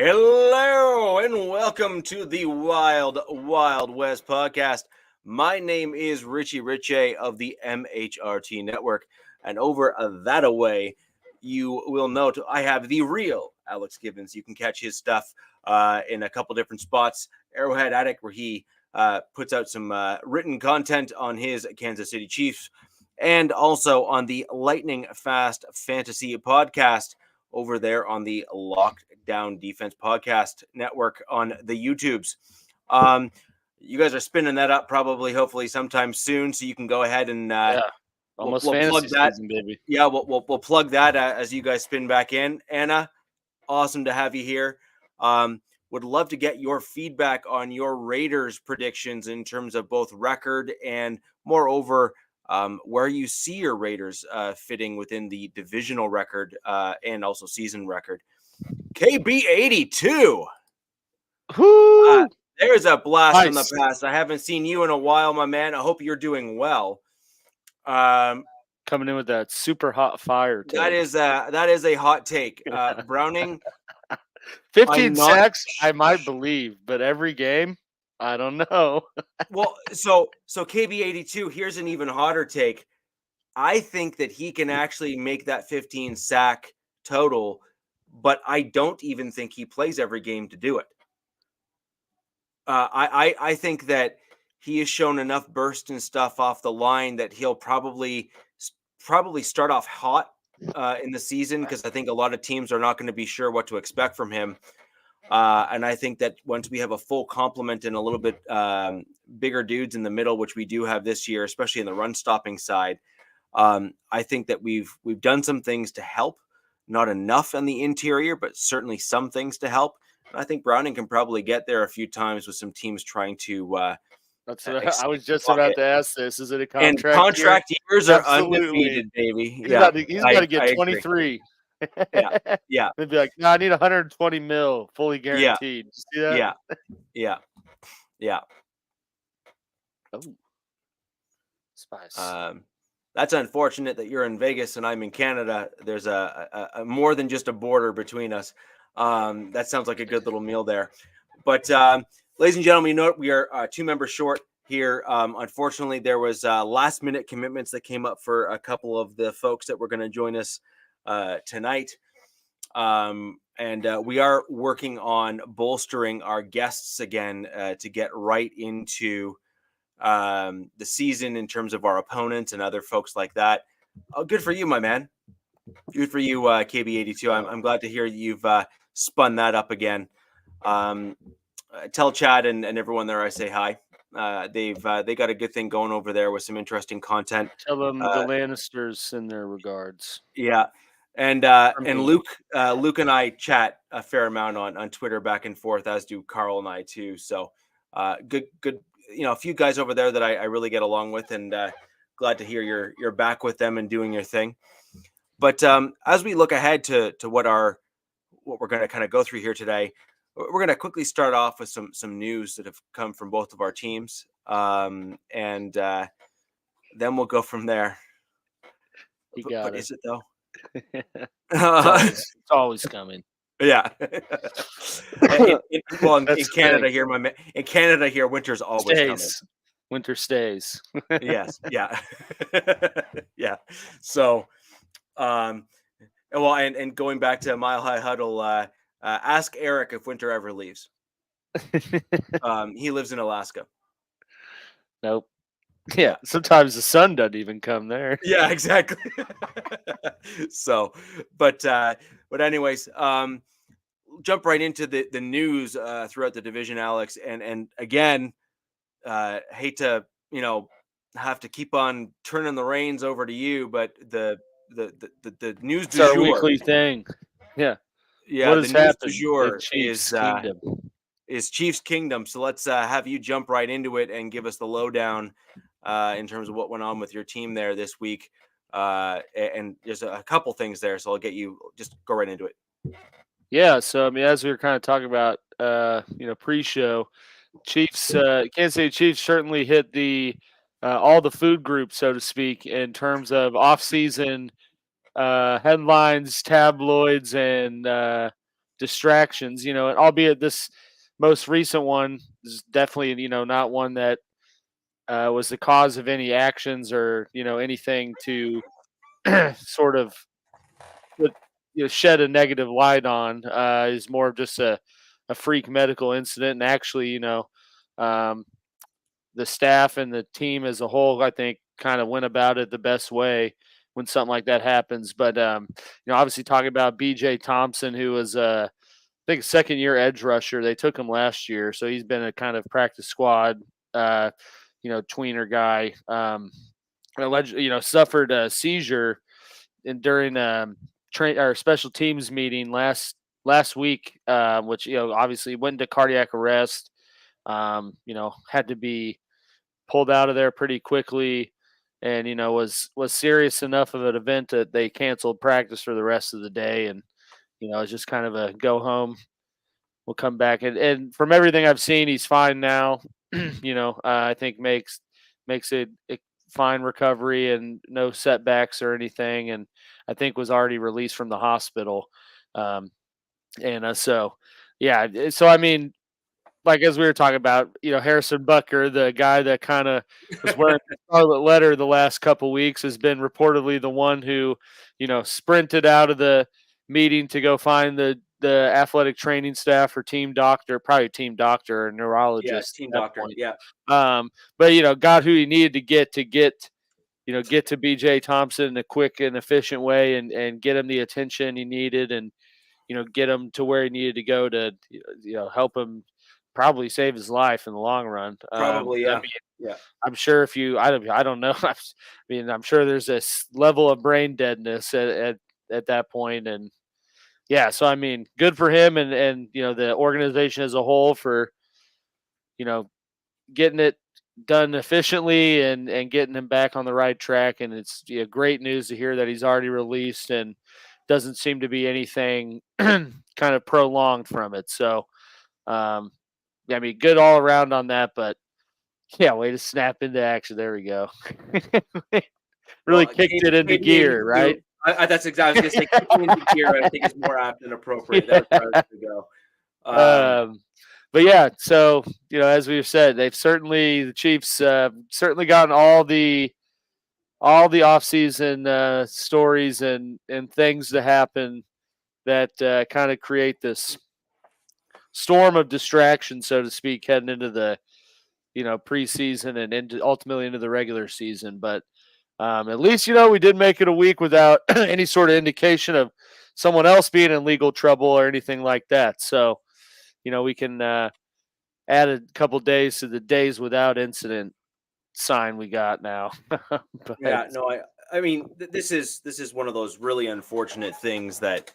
Hello and welcome to the Wild Wild West podcast. My name is Richie Ritchie of the MHRT Network, and over that away, you will note I have the real Alex Gibbons. You can catch his stuff in a couple different spots. Arrowhead Addict, where he puts out some written content on his Kansas City Chiefs, and also on the Lightning Fast Fantasy podcast over there on the Lockdown Defense Podcast Network on the YouTubes. You guys are spinning that up probably, hopefully, sometime soon, so you can go ahead and almost we'll fantasy plug that. season, baby. Yeah, we'll plug that as you guys spin back in. Anna, awesome to have you here. Would love to get your feedback on your Raiders predictions in terms of both record and, moreover, where you see your Raiders fitting within the divisional record and also season record. KB82. There's a blast from the past. I haven't seen you in a while, my man. I hope you're doing well. Coming in with that super hot fire take. That is a hot take. Browning. 15 sacks, I might believe, but every game, I don't know. Well, so KB82, here's an even hotter take. I think that he can actually make that 15 sack total, but I don't even think he plays every game to do it. I think that he has shown enough burst and stuff off the line that he'll probably start off hot in the season, because I think a lot of teams are not going to be sure what to expect from him. And I think that once we have a full complement and a little bit bigger dudes in the middle, which we do have this year, especially in the run stopping side, I think that we've done some things to help. Not enough on the interior, but certainly some things to help. And I think Browning can probably get there a few times with some teams trying to. That's what I was just about to ask this. Is it a contract? And contract years are undefeated, baby. He's got to get 23. Yeah. They'd be like, no, I need 120 mil fully guaranteed. You see that? Yeah. Oh. Spice. That's unfortunate that you're in Vegas and I'm in Canada. There's a more than just a border between us. That sounds like a good little meal there. But ladies and gentlemen, you know what? We are 2 members short here. Unfortunately, there was last minute commitments that came up for a couple of the folks that were going to join us tonight. And we are working on bolstering our guests again to get right into the season in terms of our opponents and other folks like that. Oh, good for you, my man. Good for you, KB82. I'm glad to hear you've spun that up again. Tell Chad and everyone there I say hi. They got a good thing going over there with some interesting content. Tell them the Lannisters send their regards. Yeah. And Luke and I chat a fair amount on Twitter back and forth, as do Carl and I too. So good. A few guys over there that I really get along with, and glad to hear you're back with them and doing your thing. But as we look ahead to what we're going to kind of go through here today, we're going to quickly start off with some news that have come from both of our teams, and then we'll go from there. But is it though? It's always coming. Yeah. in Canada here, my man. In Canada here, winter's always coming. Winter stays. Yes. Yeah. Yeah. So, and going back to Mile High Huddle, ask Eric if winter ever leaves. He lives in Alaska. Nope. Yeah, sometimes the sun doesn't even come there. Yeah, exactly. So, but anyways, jump right into the news throughout the division, Alex. And again, hate to have to keep on turning the reins over to you, but the news du jour, weekly thing. Yeah. What has happened du jour is Chiefs Kingdom. So let's have you jump right into it and give us the lowdown in terms of what went on with your team there this week. And there's a couple things there, so I'll get you just go right into it. Yeah. So, as we were kind of talking about, pre-show, Chiefs, Kansas City Chiefs certainly hit the all the food groups, so to speak, in terms of off-season headlines, tabloids, and distractions, and albeit this most recent one is definitely, not one that was the cause of any actions or, anything to sort of put, shed a negative light on, is more of just a freak medical incident. And actually, um, the staff and the team as a whole, I think, kind of went about it the best way when something like that happens. But obviously talking about BJ Thompson, who was I think second year edge rusher. They took him last year, so he's been a kind of practice squad, tweener guy. Suffered a seizure during train or special teams meeting last week, which obviously went into cardiac arrest. Had to be pulled out of there pretty quickly, and was serious enough of an event that they canceled practice for the rest of the day. And it's just kind of a go home. We'll come back, and from everything I've seen, he's fine now. I think makes it a fine recovery and no setbacks or anything. And I think was already released from the hospital. So I mean, like as we were talking about, Harrison Butker, the guy that kind of was wearing the scarlet letter the last couple weeks, has been reportedly the one who, sprinted out of the meeting to go find the athletic training staff or team doctor, probably team doctor or neurologist. Yeah, team doctor. Point. Yeah. But got who he needed to get to BJ Thompson in a quick and efficient way and get him the attention he needed and, get him to where he needed to go to, help him probably save his life in the long run. Probably, yeah. Yeah. I'm sure I don't know. I mean, I'm sure there's this level of brain deadness at that point. And yeah, so I mean, good for him and the organization as a whole for, getting it done efficiently and getting him back on the right track. And it's great news to hear that he's already released and doesn't seem to be anything kind of prolonged from it. So, I mean, good all around on that, but yeah, way to snap into action. There we go. Really kicked it into gear, right? That's exactly. I was going to say kicking into gear. I think is more apt and appropriate. That's where I was going to go. But yeah, so as we've said, the Chiefs certainly gotten all the offseason stories and things to happen that kind of create this storm of distraction, so to speak, heading into the preseason and ultimately into the regular season. But at least we did make it a week without any sort of indication of someone else being in legal trouble or anything like that. So we can add a couple days to the days without incident sign we got now. Yeah, no, I mean, this is one of those really unfortunate things that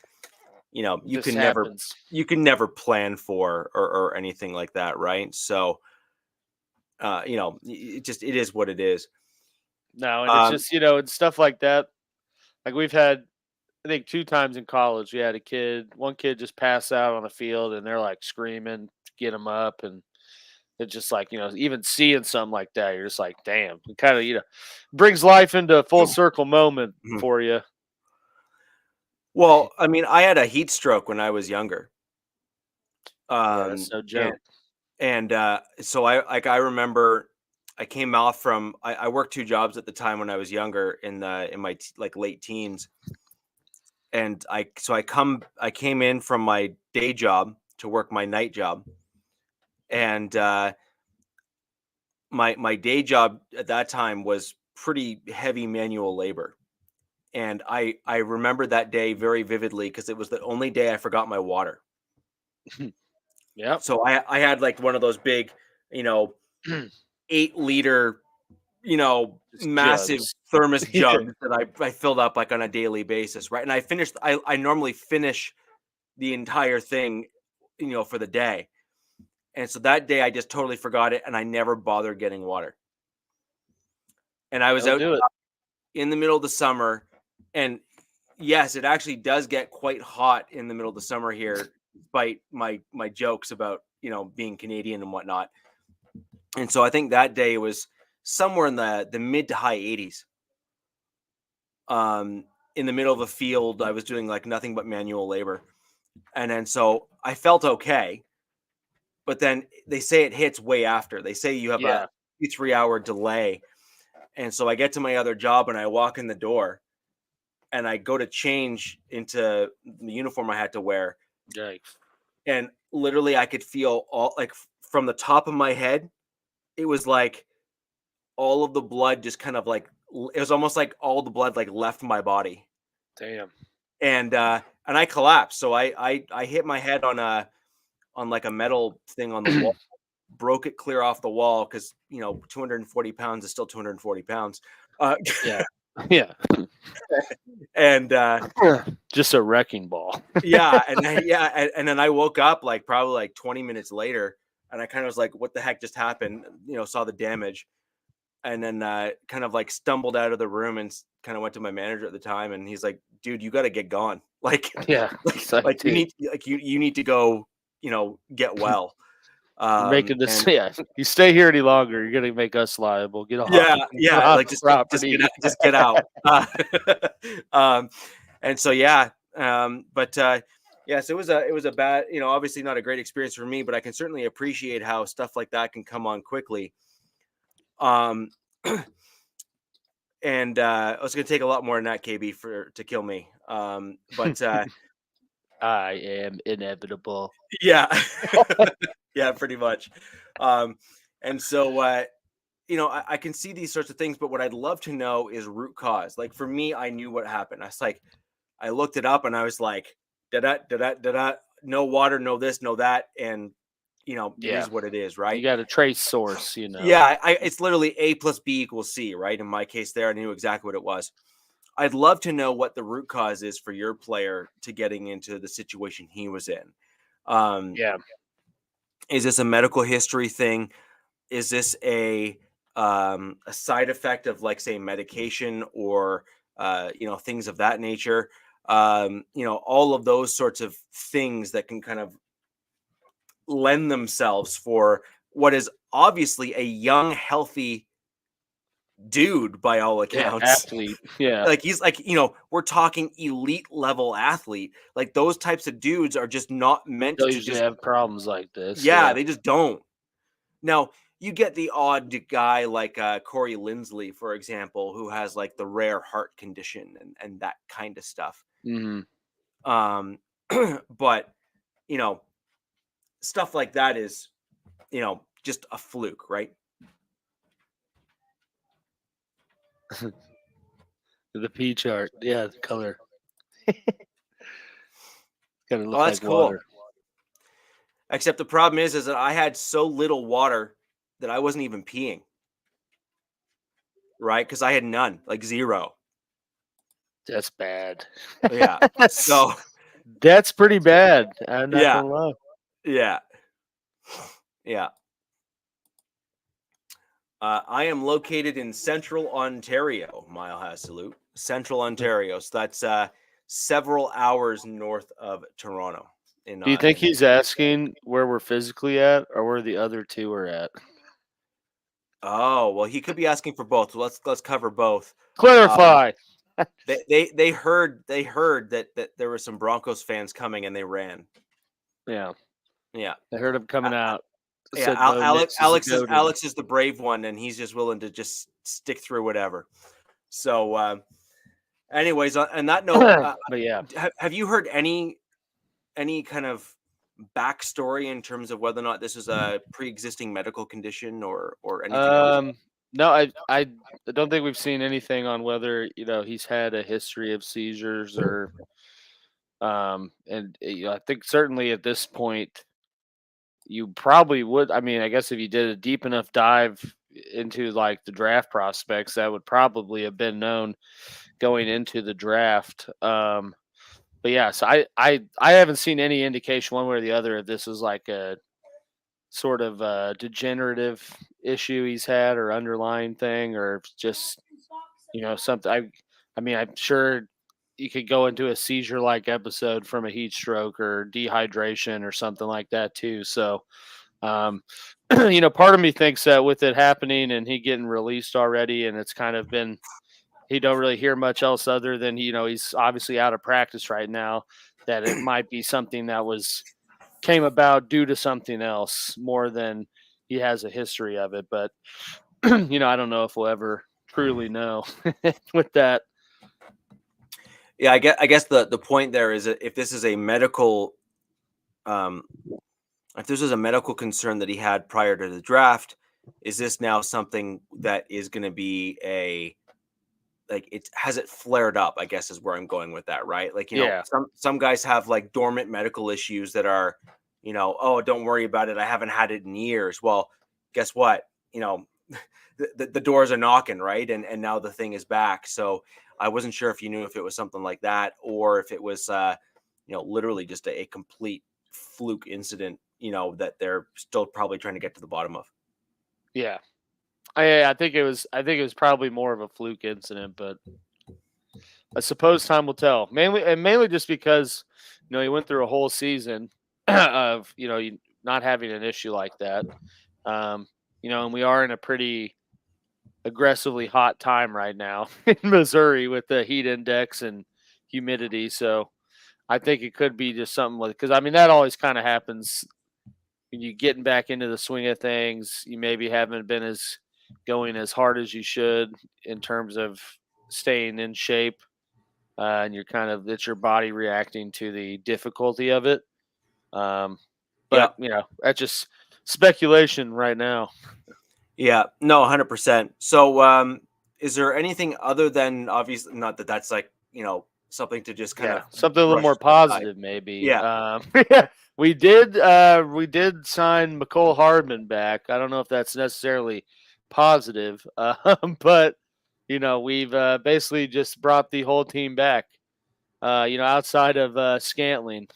you can never plan for or anything like that, right? So it is what it is. No, and it's just and stuff like that. Like we've had, I think 2 times in college, we had one kid just pass out on the field, and they're like screaming to get him up, and it's just like even seeing something like that, you're just like, damn, it kind of brings life into a full circle moment for you. Well, I mean, I had a heat stroke when I was younger. That's no joke. And so I remember I came off from I worked 2 jobs at the time when I was younger in my late teens. And I came in from my day job to work my night job. And my day job at that time was pretty heavy manual labor. And I remember that day very vividly because it was the only day I forgot my water. Yeah. So I had like one of those big, 8-liter, massive thermos jugs that I filled up like on a daily basis, right? And I normally finish the entire thing, for the day. And so that day I just totally forgot it and I never bothered getting water. And I was out in the middle of the summer, and yes, it actually does get quite hot in the middle of the summer here, despite my jokes about, being Canadian and whatnot. And so I think that day it was somewhere in the mid to high 80s. In the middle of a field, I was doing like nothing but manual labor. And then so I felt okay, but then they say it hits way after. They say you have a Yeah. 2-3 hour delay. And so I get to my other job and I walk in the door and I go to change into the uniform I had to wear. Yikes. And literally I could feel all like from the top of my head, it was like all of the blood just kind of like it was almost like all the blood like left my body. Damn. And I collapsed. So I hit my head on like a metal thing on the wall, broke it clear off the wall because 240 pounds is still 240 pounds. Yeah. Yeah. And Just a wrecking ball. yeah, and then I woke up like probably like 20 minutes later, and I kind of was like, "What the heck just happened?" Saw the damage, and then kind of like stumbled out of the room and kind of went to my manager at the time, and he's like, "Dude, you got to get gone. Like, Yeah. like you need to go, get well." You're making this. And Yeah. You stay here any longer, you're gonna make us liable. Get off. yeah, Get off like the just property. get out. And so yeah, but yes, it was a bad, obviously not a great experience for me, but I can certainly appreciate how stuff like that can come on quickly. Um, and I was going to take a lot more than that, KB, to kill me. But I am inevitable. yeah, yeah, pretty much. And so I can see these sorts of things, but what I'd love to know is root cause. Like for me, I knew what happened. I looked it up and I was like, da da da da da, no water, no this, no that, and it Yeah. is what it is, You right? got a trace source, Yeah, it's literally A plus B equals C, right? In my case, there, I knew exactly what it was. I'd love to know what the root cause is for your player to getting into the situation he was in. Yeah. Is this a medical history thing? Is this a side effect of like say medication or things of that nature? All of those sorts of things that can kind of lend themselves for what is obviously a young, healthy dude by all Yeah. accounts. Athlete. Yeah. Like he's like, we're talking elite level athlete. Like those types of dudes are just not meant They'll to usually just, have problems like this. yeah, Yeah. they just don't. Now, you get the odd guy like Corey Lindsley, for example, who has like the rare heart condition and that kind of stuff. Hmm. Um, but, you know, stuff like that is, just a fluke, right? The P chart. Yeah. The color. Gotta look Oh, that's like cool. water. Except the problem is that I had so little water that I wasn't even peeing, right? Because I had none, like zero. That's bad. Yeah. So, That's pretty bad. I'm not yeah, gonna lie. yeah, yeah. I am located in central Ontario, Mile High Salute. Central Ontario. So that's several hours north of Toronto. Do you think he's asking where we're physically at or where the other two are at? Oh, well, he could be asking for both. So let's cover both. Clarify. They heard that there were some Broncos fans coming and they ran. Yeah. Yeah. I heard him coming out. Yeah, Said Bo Nix is a goated. Alex is the brave one, and he's just willing to just stick through whatever. So, anyways, on that note, But yeah. have you heard any kind of backstory in terms of whether or not this is a pre-existing medical condition or anything else? No, I don't think we've seen anything on whether he's had a history of seizures or and I think certainly at this point you probably would. I mean, I guess if you did a deep enough dive into like the draft prospects, that would probably have been known going into the draft. But yeah, so I haven't seen any indication one way or the other if this is like a sort of a degenerative issue he's had or underlying thing or just something. I mean, I'm sure you could go into a seizure like episode from a heat stroke or dehydration or something like that too. So part of me thinks that with it happening and he getting released already and it's kind of been he don't really hear much else other than he's obviously out of practice right now, that it might be something that came about due to something else more than he has a history of it. But I don't know if we'll ever truly know with that. Yeah, I guess the point there is that if this is a medical if this was a medical concern that he had prior to the draft, is this now something that is going to be has it flared up, I guess is where I'm going with that, right? Like, Yeah. some guys have like dormant medical issues that are, oh, don't worry about it, I haven't had it in years. Well, guess what? The doors are knocking, right? And now the thing is back. So I wasn't sure if you knew if it was something like that, or if it was literally just a complete fluke incident, that they're still probably trying to get to the bottom of. Yeah. I think it was probably more of a fluke incident, but I suppose time will tell. Mainly just because he went through a whole season of not having an issue like that. And we are in a pretty aggressively hot time right now in Missouri with the heat index and humidity. So I think it could be just something like, because that always kind of happens when you getting back into the swing of things. You maybe haven't been going as hard as you should in terms of staying in shape, and it's your body reacting to the difficulty of it. But that's just speculation right now. Yeah, no, 100%. So, is there anything other than, obviously, not that that's like, something to just kind of something a little brush more aside? positive, maybe. Yeah. We did sign McCole Hardman back. I don't know if that's necessarily positive, but we've basically just brought the whole team back. Outside of Scantling,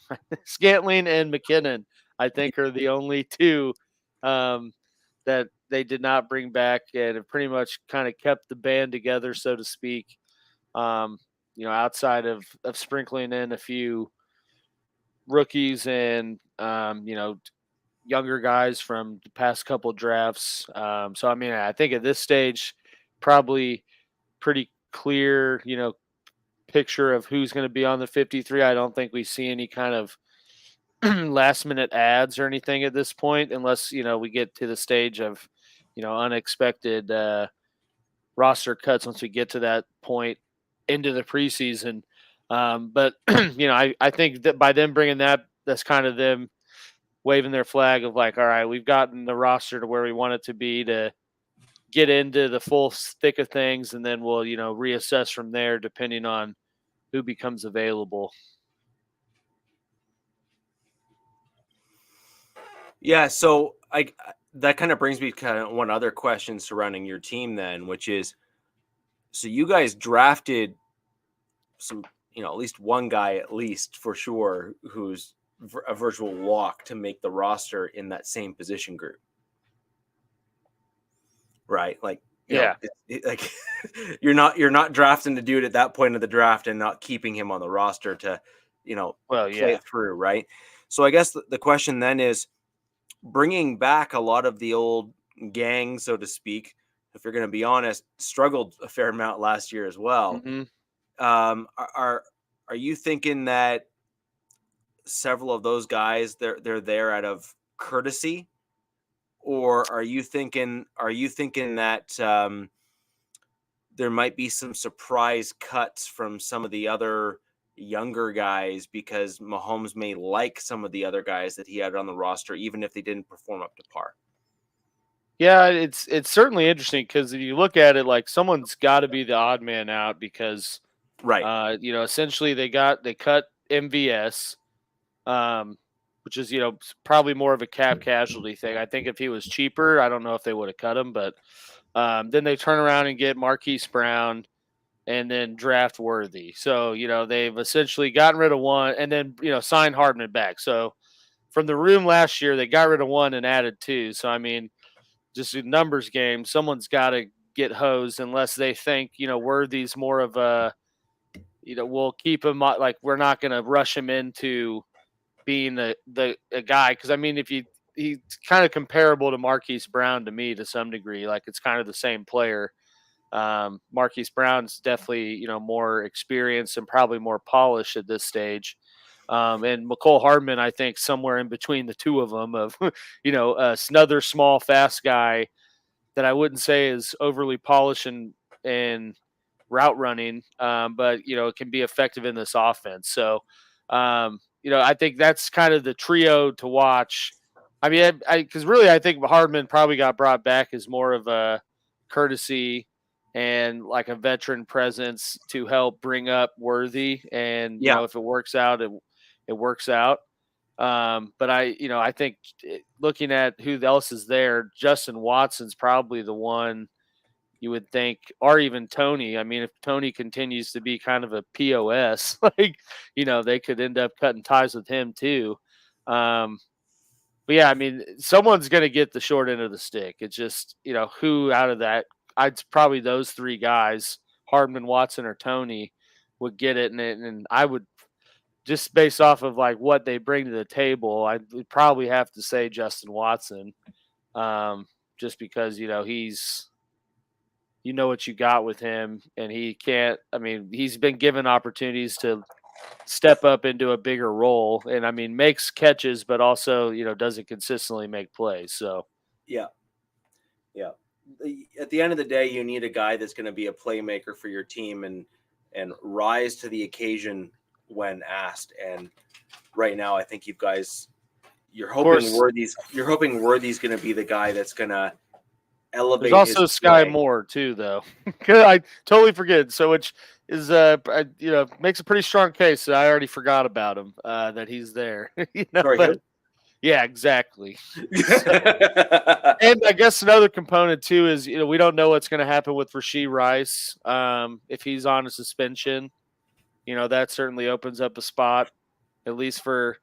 Scantling and McKinnon, I think are the only two that they did not bring back, and have pretty much kind of kept the band together, so to speak. Outside of sprinkling in a few rookies and younger guys from the past couple drafts. So I think at this stage, probably pretty clear, picture of who's going to be on the 53. I don't think we see any kind of last minute ads or anything at this point, unless we get to the stage of unexpected roster cuts once we get to that point into the preseason. But I think that by them bringing that's kind of them waving their flag of like, all right, we've gotten the roster to where we want it to be to get into the full thick of things, and then we'll reassess from there depending on who becomes available. Yeah, so that kind of brings me to kind of one other question surrounding your team then, which is, so you guys drafted some, at least one guy, at least for sure, who's a virtual lock to make the roster in that same position group, right? Like, like you're not drafting the dude at that point of the draft and not keeping him on the roster to, play it through, right? So I guess the question then is, bringing back a lot of the old gang, so to speak, if you're going to be honest, struggled a fair amount last year as well. Mm-hmm. Are you thinking that several of those guys they're there out of courtesy, or are you thinking that there might be some surprise cuts from some of the other younger guys because Mahomes may like some of the other guys that he had on the roster, even if they didn't perform up to par? Yeah, it's certainly interesting because if you look at it, like someone's got to be the odd man out because, right, essentially they cut MVS, which is probably more of a cap casualty thing. I think if he was cheaper, I don't know if they would have cut him, but then they turn around and get Marquise Brown and then draft Worthy. So they've essentially gotten rid of one and then signed Hardman back. So from the room last year, they got rid of one and added two. So just a numbers game. Someone's got to get hosed unless they think Worthy's more of a we'll keep him like we're not going to rush him into being a guy, because if he's kind of comparable to Marquise Brown to me to some degree. Like it's kind of the same player. Marquise Brown's definitely more experienced and probably more polished at this stage. And McCole Hardman, I think, somewhere in between the two of them of, another small, fast guy that I wouldn't say is overly polished and route running, but, it can be effective in this offense. So, I think that's kind of the trio to watch. I mean, because really, I think Hardman probably got brought back as more of a courtesy and like a veteran presence to help bring up Worthy. And, if it works out, it works out. But I think looking at who else is there, Justin Watson's probably the one you would think, or even Tony. I mean, if Tony continues to be kind of a POS, they could end up cutting ties with him too. But yeah, I mean, someone's going to get the short end of the stick. It's just, who out of that, I'd probably those three guys, Hardman, Watson, or Tony, would get it. And I would, just based off of like what they bring to the table, I would probably have to say Justin Watson, just because, he's, what you got with him, and he can't. I mean, he's been given opportunities to step up into a bigger role, and I mean, makes catches, but also, doesn't consistently make plays. So, yeah. At the end of the day, you need a guy that's going to be a playmaker for your team and rise to the occasion when asked. And right now, I think you're hoping Worthy's going to be the guy that's going to elevate. There's also Sky Moore too, though. I totally forget. So, which is makes a pretty strong case. I already forgot about him, that he's there. Sorry, yeah, exactly. And I guess another component too is we don't know what's going to happen with Rashee Rice if he's on a suspension. That certainly opens up a spot, at least for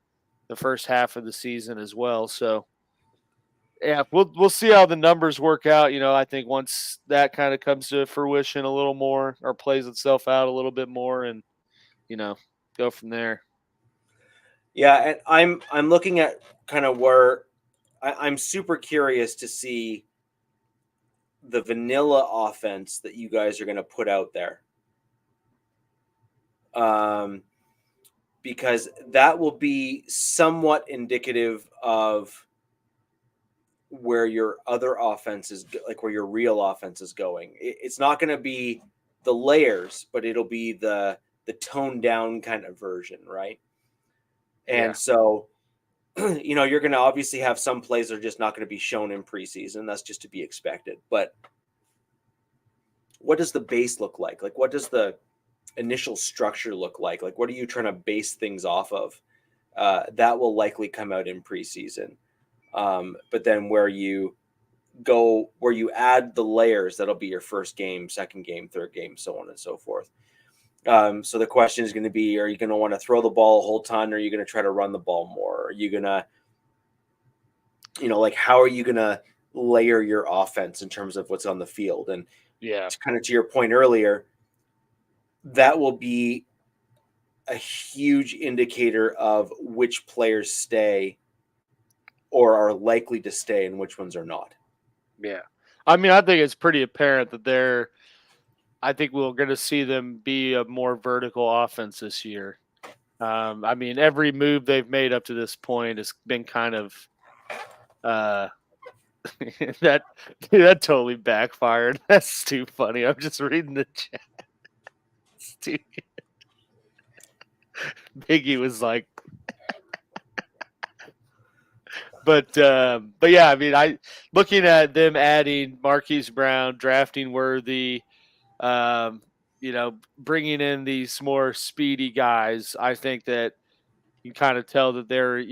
the first half of the season as well. So. Yeah, we'll see how the numbers work out. I think once that kind of comes to fruition a little more, or plays itself out a little bit more, and go from there. Yeah, and I'm looking at kind of where I'm super curious to see the vanilla offense that you guys are going to put out there, because that will be somewhat indicative of where your other offense is, like where your real offense is going. It's not going to be the layers, but it'll be the toned down kind of version, right? And so, you're going to obviously have some plays that are just not going to be shown in preseason. That's just to be expected. But what does the base look like? Like, what does the initial structure look like? Like, what are you trying to base things off of? That will likely come out in preseason. But then where you add the layers, that'll be your first game, second game, third game, so on and so forth. So the question is going to be, are you going to want to throw the ball a whole ton? Or are you going to try to run the ball more? Are you going to, how are you going to layer your offense in terms of what's on the field? And kind of to your point earlier, that will be a huge indicator of which players stay or are likely to stay and which ones are not. Yeah. I mean, I think it's pretty apparent that I think we're going to see them be a more vertical offense this year. I mean, every move they've made up to this point has been kind of that totally backfired. That's too funny. I'm just reading the chat. Biggie was like, But yeah, I mean, looking at them adding Marquise Brown, drafting Worthy, bringing in these more speedy guys, I think that you kind of tell that they're,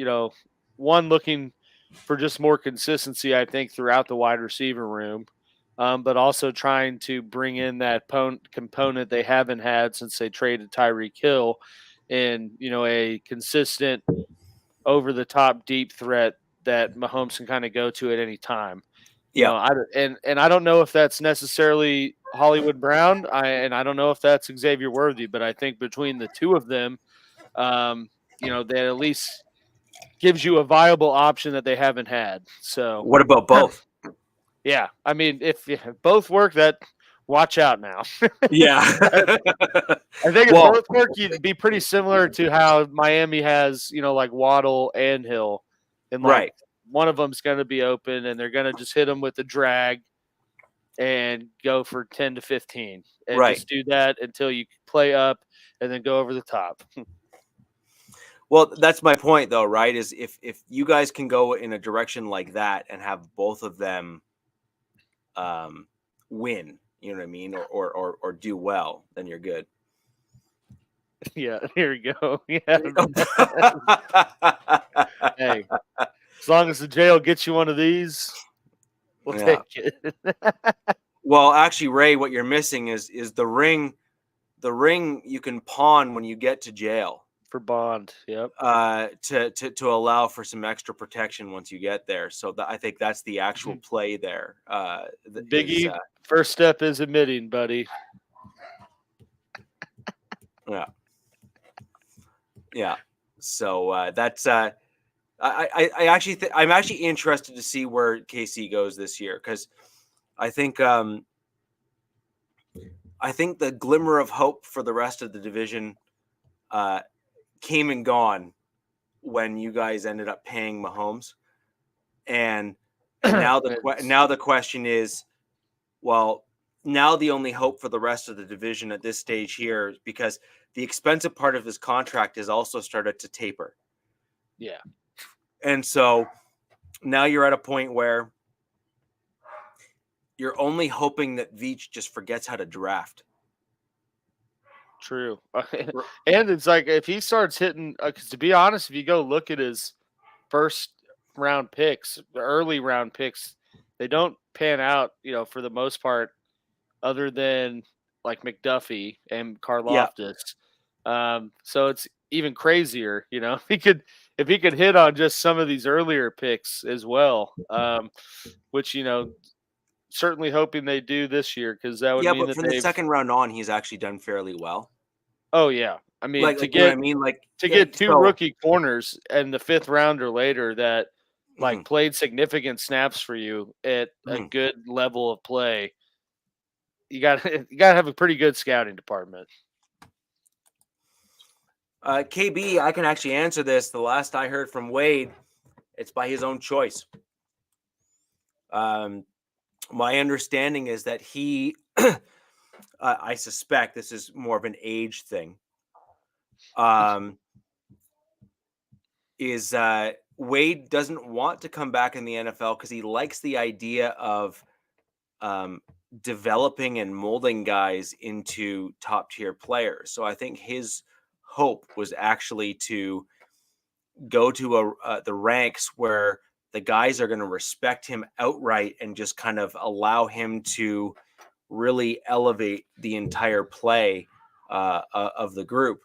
one, looking for just more consistency, I think, throughout the wide receiver room, but also trying to bring in that component they haven't had since they traded Tyreek Hill in, a consistent over-the-top deep threat that Mahomes can kind of go to at any time. And I don't know if that's necessarily Hollywood Brown, and I don't know if that's Xavier Worthy, but I think between the two of them, that at least gives you a viable option that they haven't had. So what about both? Yeah, I mean, if both work, that watch out now. Yeah. I think in Northport, you'd be pretty similar to how Miami has, like Waddle and Hill. And right. One of them's going to be open, and they're going to just hit them with the drag and go for 10 to 15. And just do that until you play up and then go over the top. Well, that's my point, though, right? Is if you guys can go in a direction like that and have both of them win, you know what I mean, or do well, then you're good. Yeah, here we go. Yeah. Hey, as long as the jail gets you one of these, we'll take it. Well, actually, Ray, what you're missing is the ring. The ring you can pawn when you get to jail. For bond, yep. To allow for some extra protection once you get there. So I think that's the actual play there. Biggie, first step is admitting, buddy. Yeah. So that's I actually I'm actually interested to see where KC goes this year, because I think the glimmer of hope for the rest of the division came and gone when you guys ended up paying Mahomes, and now the question is, well, now the only hope for the rest of the division at this stage here, because the expensive part of his contract has also started to taper. Yeah, and so now you're at a point where you're only hoping that Veach just forgets how to draft. True. And it's like, if he starts hitting, because to be honest, if you go look at his first round picks, the early round picks, they don't pan out, for the most part, other than like McDuffie and Karlaftis. So it's even crazier, if he could hit on just some of these earlier picks as well, which, certainly hoping they do this year, because that would mean but that from the second round on, he's actually done fairly well. Oh yeah, I mean, to get two rookie corners and the fifth rounder later that played significant snaps for you at a good level of play, you got to have a pretty good scouting department. KB, I can actually answer this. The last I heard from Wade, it's by his own choice. My understanding is that he, I suspect this is more of an age thing, is Wade doesn't want to come back in the NFL because he likes the idea of developing and molding guys into top tier players. So I think his hope was actually to go to the ranks where the guys are going to respect him outright and just kind of allow him to really elevate the entire play of the group,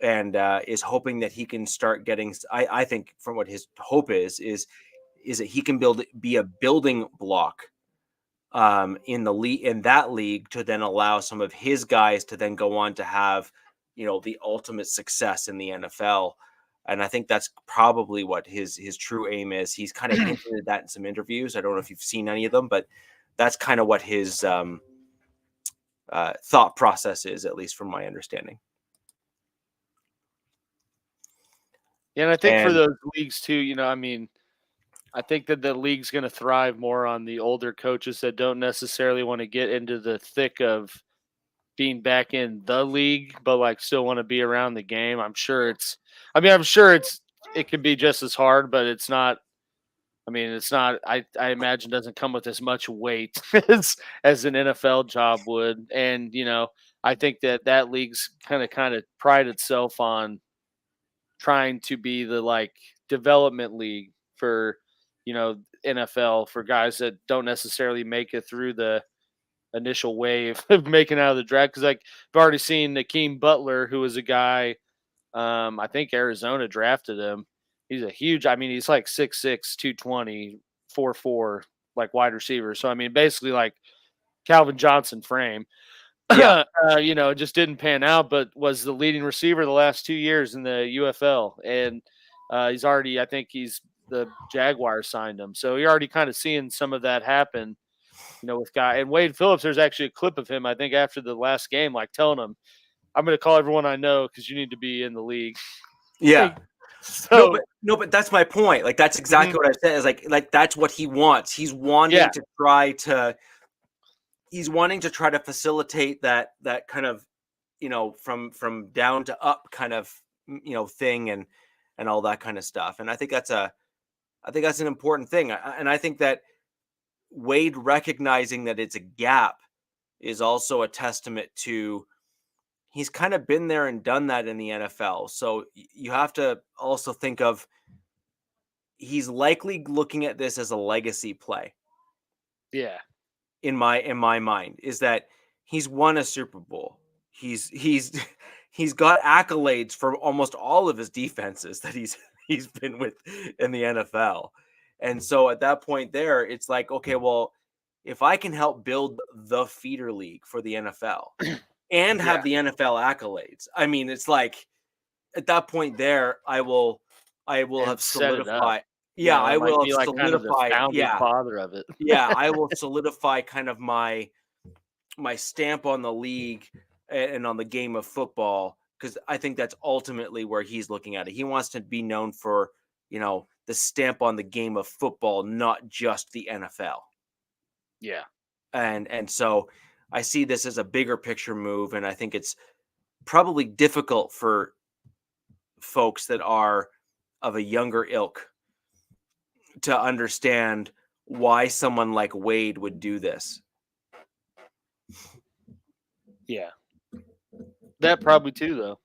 and is hoping that he can start getting, I think from what his hope is that he can be a building block in that league to then allow some of his guys to then go on to have, the ultimate success in the NFL. And I think that's probably what his true aim is. He's kind of hinted at that in some interviews. I don't know if you've seen any of them, but that's kind of what his thought process is, at least from my understanding. Yeah, and I think for those leagues too, I think that the league's going to thrive more on the older coaches that don't necessarily want to get into the thick of being back in the league, but still want to be around the game. I'm sure it can be just as hard, but it's not. It's not. I imagine doesn't come with as much weight as an NFL job would, and I think that league's kind of pride itself on trying to be the development league for NFL for guys that don't necessarily make it through the initial wave of making out of the draft, because I've already seen Nakeem Butler, who was a guy, I think Arizona drafted him. He's a huge, he's like 6'6", 220, 4'4", wide receiver. So basically Calvin Johnson frame. Yeah. It just didn't pan out, but was the leading receiver the last 2 years in the UFL, and he's already, I think the Jaguars signed him, so you're already kind of seeing some of that happen with guy and Wade Phillips. There's actually a clip of him, I think, after the last game, like telling him, "I'm going to call everyone I know because you need to be in the league." Yeah. So But that's my point. Like, that's exactly what I said. Is like that's what he wants. He's wanting to try to facilitate that kind of, from down to up kind of, thing and all that kind of stuff. And I think that's an important thing. And I think that Wade recognizing that it's a gap is also a testament to he's kind of been there and done that in the NFL. So you have to also think of he's likely looking at this as a legacy play. Yeah. In my mind, is that he's won a Super Bowl. He's he's got accolades for almost all of his defenses that he's been with in the NFL. And so at that point there, it's like, okay, well, if I can help build the feeder league for the NFL and have the NFL accolades, I mean, it's like at that point there, I will have solidified. Yeah, I will have like kind of the solidified. founding Yeah, father of it. yeah, I will solidify kind of my stamp on the league and on the game of football, because I think that's ultimately where he's looking at it. He wants to be known for, the stamp on the game of football, not just the NFL. Yeah. And so I see this as a bigger picture move, and I think it's probably difficult for folks that are of a younger ilk to understand why someone like Wade would do this. Yeah. That probably too, though.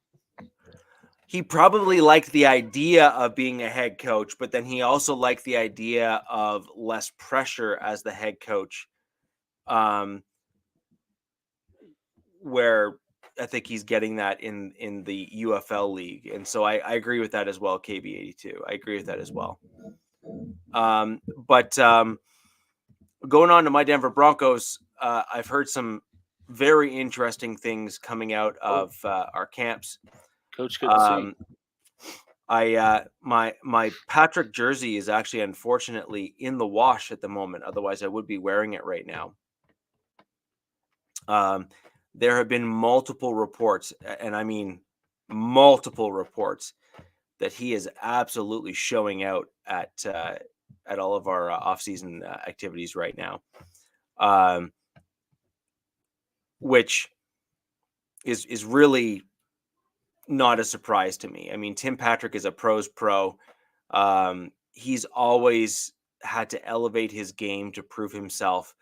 He probably liked the idea of being a head coach, but then he also liked the idea of less pressure as the head coach, where I think he's getting that in the UFL league. And so I agree with that as well, KB82. I agree with that as well. But going on to my Denver Broncos, I've heard some very interesting things coming out of our camps. Coach, good to see. My Patrick jersey is actually unfortunately in the wash at the moment. Otherwise, I would be wearing it right now. There have been multiple reports, and I mean multiple reports, that he is absolutely showing out at all of our off-season activities right now, which is really not a surprise to me. I mean, Tim Patrick is a pro's pro. He's always had to elevate his game to prove himself,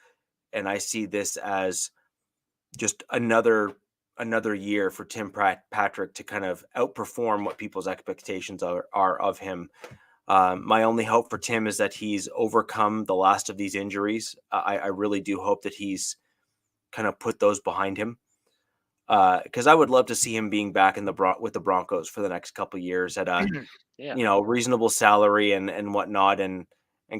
and I see this as just another year for Tim Patrick to kind of outperform what people's expectations are of him. My only hope for Tim is that he's overcome the last of these injuries. I really do hope that he's kind of put those behind him, because I would love to see him being back with the Broncos for the next couple of years at a reasonable salary and whatnot, and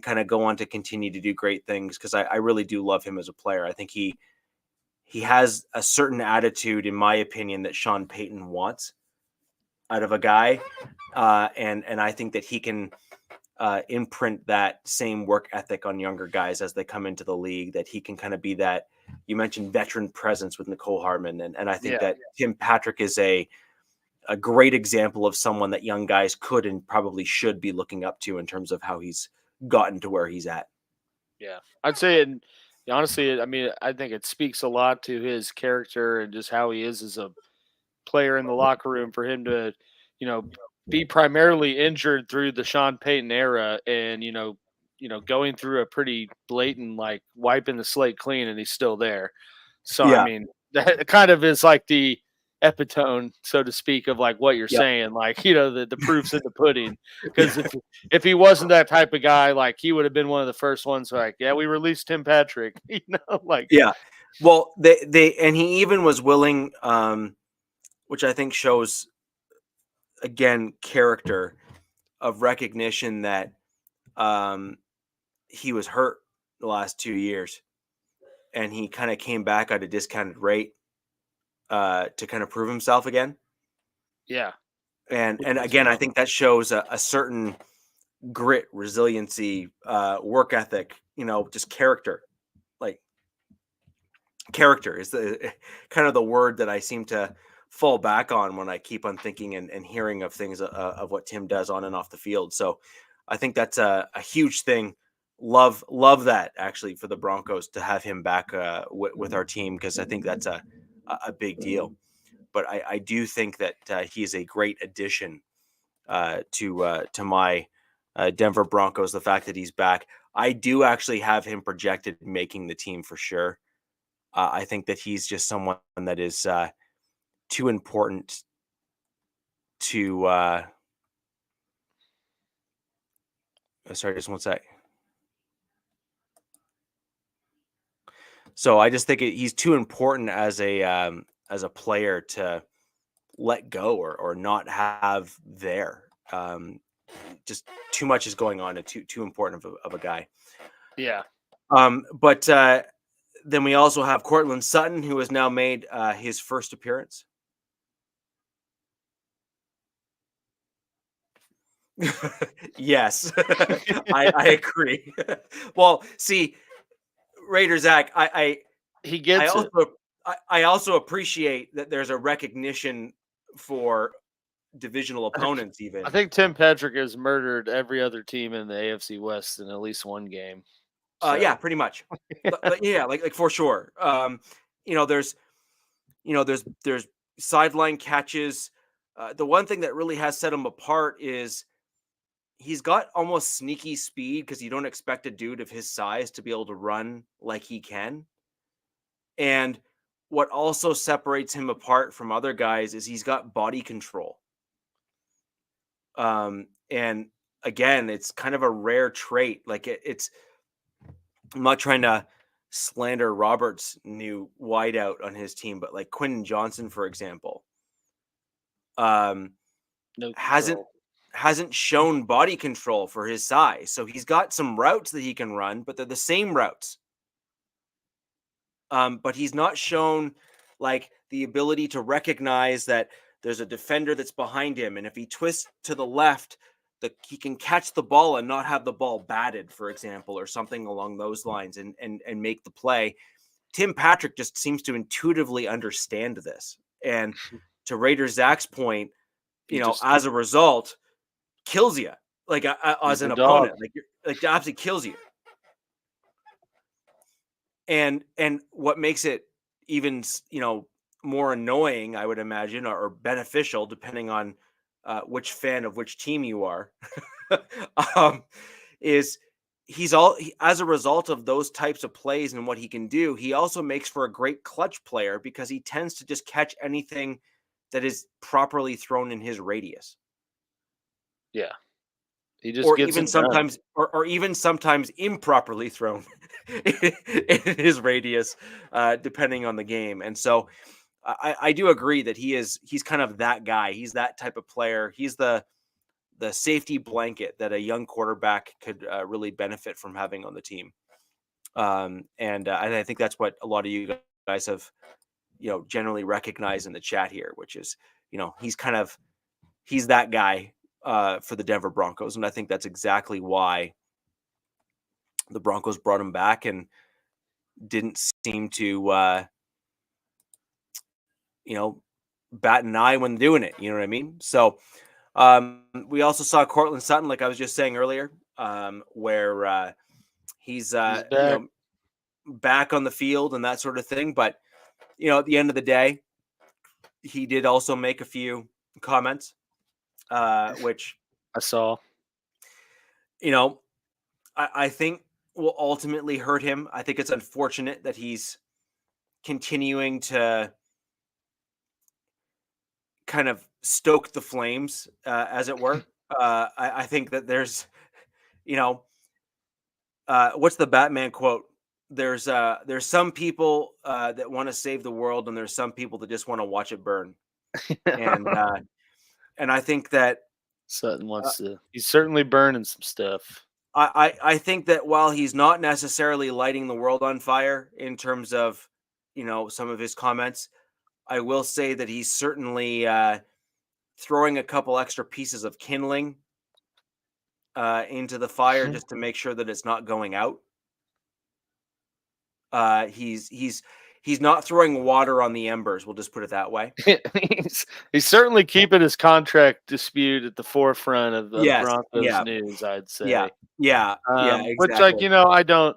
kind of go on to continue to do great things, because I really do love him as a player. I think he has a certain attitude, in my opinion, that Sean Payton wants out of a guy. And I think that he can imprint that same work ethic on younger guys as they come into the league, that he can kind of be that, you mentioned veteran presence with Nicole Hardman. And I think that Tim Patrick is a great example of someone that young guys could and probably should be looking up to in terms of how he's gotten to where he's at. Yeah, I'd say it. Honestly, I mean, I think it speaks a lot to his character and just how he is as a player in the locker room, for him to, be primarily injured through the Sean Payton era, and going through a pretty blatant, like, wiping the slate clean, and he's still there. So I mean, that kind of is like the epitome, so to speak, of like what you're saying, like, the proof's in the pudding. Because if he wasn't that type of guy, like, he would have been one of the first ones, like, we released Tim Patrick, like, well, they and he even was willing, which I think shows, again, character of recognition, that he was hurt the last 2 years, and he kind of came back at a discounted rate to kind of prove himself again. Yeah. And again, I think that shows a certain grit, resiliency, work ethic, just character. Like, character is the kind of the word that I seem to fall back on when I keep on thinking and hearing of things of what Tim does on and off the field. So I think that's a huge thing. Love that actually for the Broncos to have him back with our team, because I think that's a big deal. But I do think that he is a great addition to my Denver Broncos. The fact that he's back, I do actually have him projected making the team for sure. I think that he's just someone that is too important to. Sorry, just one sec. So I just think he's too important as a player to let go or not have there. Just too much is going on, and too important of a guy. Yeah. But then we also have Cortland Sutton, who has now made his first appearance. Yes, I agree. Well, see, Raider Zach, He I gets it. also I also appreciate that there's a recognition for divisional opponents. Even I think Tim Patrick has murdered every other team in the AFC West in at least one game. yeah, So pretty much. Yeah, like for sure. You know, there's sideline catches. The one thing that really has set him apart is he's got almost sneaky speed, because you don't expect a dude of his size to be able to run like he can. And what also separates him apart from other guys is he's got body control. And again, it's kind of a rare trait. Like it's I'm not trying to slander Roberts' new wideout on his team, but like Quentin Johnson, for example, um, no hasn't control. hasn't shown body control for his size. So he's got some routes that he can run, but they're the same routes. But he's not shown like the ability to recognize that there's a defender that's behind him, and if he twists to the left, he can catch the ball and not have the ball batted, for example, or something along those lines, and make the play. Tim Patrick just seems to intuitively understand this, and to Raider Zach's point, as a result, kills you like He's as the an dog. opponent, like absolutely kills you. And what makes it even more annoying, I would imagine, or beneficial, depending on which fan of which team you are, um, is as a result of those types of plays and what he can do, he also makes for a great clutch player, because he tends to just catch anything that is properly thrown in his radius. Yeah. He just Or gets even it done. sometimes, or even sometimes improperly thrown in his radius, depending on the game. And so, I do agree that he's kind of that guy. He's that type of player. He's the safety blanket that a young quarterback could really benefit from having on the team. And I think that's what a lot of you guys have, generally recognized in the chat here, which is, he's that guy for the Denver Broncos. And I think that's exactly why the Broncos brought him back and didn't seem to, bat an eye when doing it. You know what I mean? So we also saw Cortland Sutton, like I was just saying earlier, where he's, He's back. back on the field and that sort of thing. But, at the end of the day, he did also make a few comments, which, I saw. I think will ultimately hurt him. I think it's unfortunate that he's continuing to kind of stoke the flames, as it were. I think that there's, what's the Batman quote? There's some people that want to save the world, and there's some people that just want to watch it burn. And and I think that Sutton wants to. He's certainly burning some stuff. I think that while he's not necessarily lighting the world on fire in terms of, some of his comments, I will say that he's certainly throwing a couple extra pieces of kindling into the fire, just to make sure that it's not going out. He's he's not throwing water on the embers. We'll just put it that way. he's certainly keeping his contract dispute at the forefront of the Yes. Broncos news, I'd Yeah. say. Yeah. Yeah. Which, like, Exactly.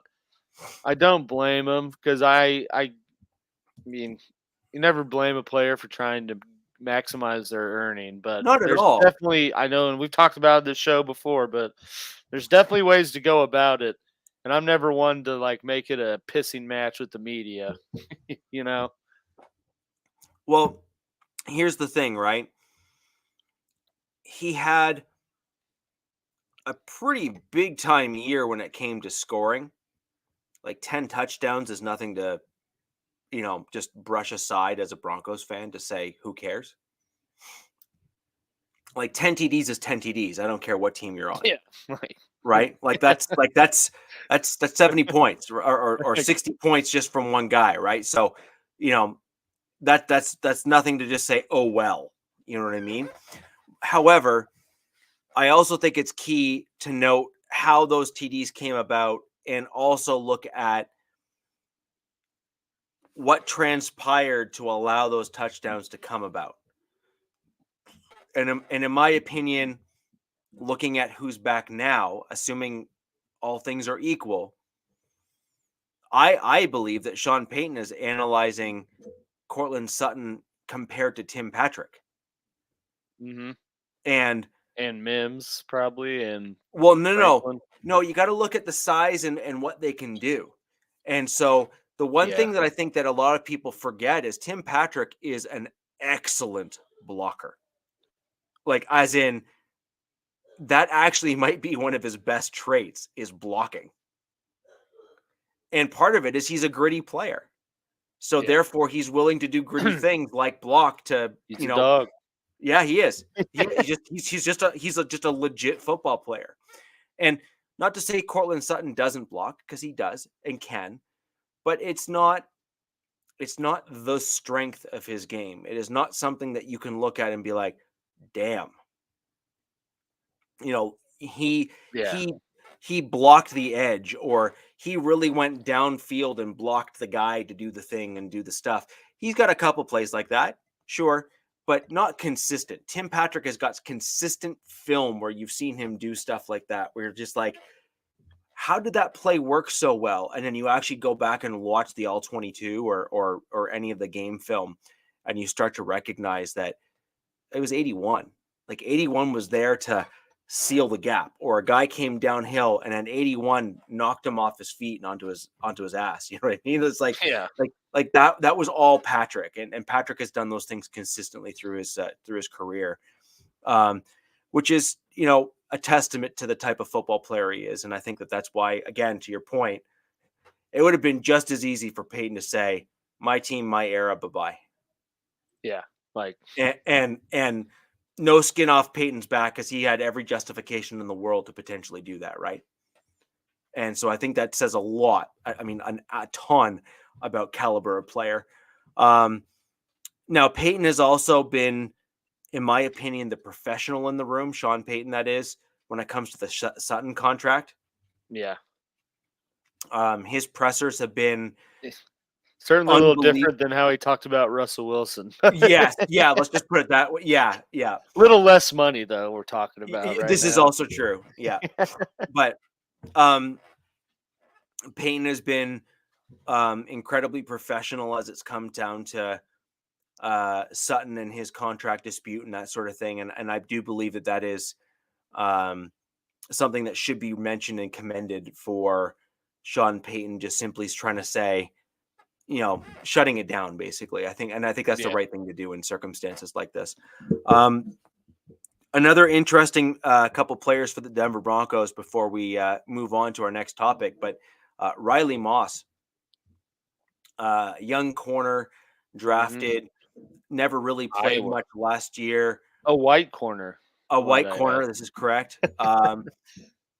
I don't blame him, because I mean, you never blame a player for trying to maximize their earning, but Not at there's all. definitely, I know, and we've talked about this show before, but there's definitely ways to go about it. And I'm never one to like make it a pissing match with the media, you know? Well, here's the thing, right? He had a pretty big time year when it came to scoring. Like 10 touchdowns is nothing to, just brush aside as a Broncos fan to say, who cares? Like 10 TDs is 10 TDs. I don't care what team you're on. Yeah. Right. Right? That's 70 points or 60 points just from one guy, right? So, that's nothing to just say, oh well. You know what I mean? However, I also think it's key to note how those TDs came about and also look at what transpired to allow those touchdowns to come about. And in my opinion, looking at who's back now, assuming all things are equal, I believe that Sean Payton is analyzing Cortland Sutton compared to Tim Patrick. Mm-hmm. And Mims probably, and well, Franklin. no, you got to look at the size and what they can do. And so the one thing that I think that a lot of people forget is Tim Patrick is an excellent blocker. Like, as in, that actually might be one of his best traits is blocking. And part of it is he's a gritty player. So therefore he's willing to do gritty things like block to, He's a dog. Yeah, he is. He's just a legit football player. And not to say Cortland Sutton doesn't block, because he does and can, but it's not the strength of his game. It is not something that you can look at and be like, damn. He blocked the edge, or he really went downfield and blocked the guy to do the thing and do the stuff. He's got a couple plays like that, sure, but not consistent. Tim Patrick has got consistent film where you've seen him do stuff like that, where you're just like, how did that play work so well? And then you actually go back and watch the all 22 or any of the game film, and you start to recognize that it was 81. Like 81 was there to seal the gap, or a guy came downhill and then 81 knocked him off his feet and onto his ass. You know what I mean? It's like, like that was all Patrick, and Patrick has done those things consistently through his career, which is, a testament to the type of football player he is. And I think that that's why, again, to your point, it would have been just as easy for Peyton to say, my team, my era, bye-bye. Yeah. Like, and no skin off Peyton's back, because he had every justification in the world to potentially do that, right? And so I think that says a lot. I mean, a ton about caliber of player. Now, Peyton has also been, in my opinion, the professional in the room, Sean Payton, that is, when it comes to the Sutton contract. Yeah. His pressers have been certainly a little different than how he talked about Russell Wilson. Yes. Yeah. Let's just put it that way. Yeah. Yeah. Little less money, though, we're talking about right This now. is also true. Yeah. But Payton has been incredibly professional as it's come down to Sutton and his contract dispute and that sort of thing. And I do believe that is something that should be mentioned and commended for Sean Payton, just simply trying to say, shutting it down, basically. I think that's the right thing to do in circumstances like this. Another interesting couple players for the Denver Broncos before we move on to our next topic, but Riley Moss, young corner, drafted, never really played much last year. A white corner. This is correct.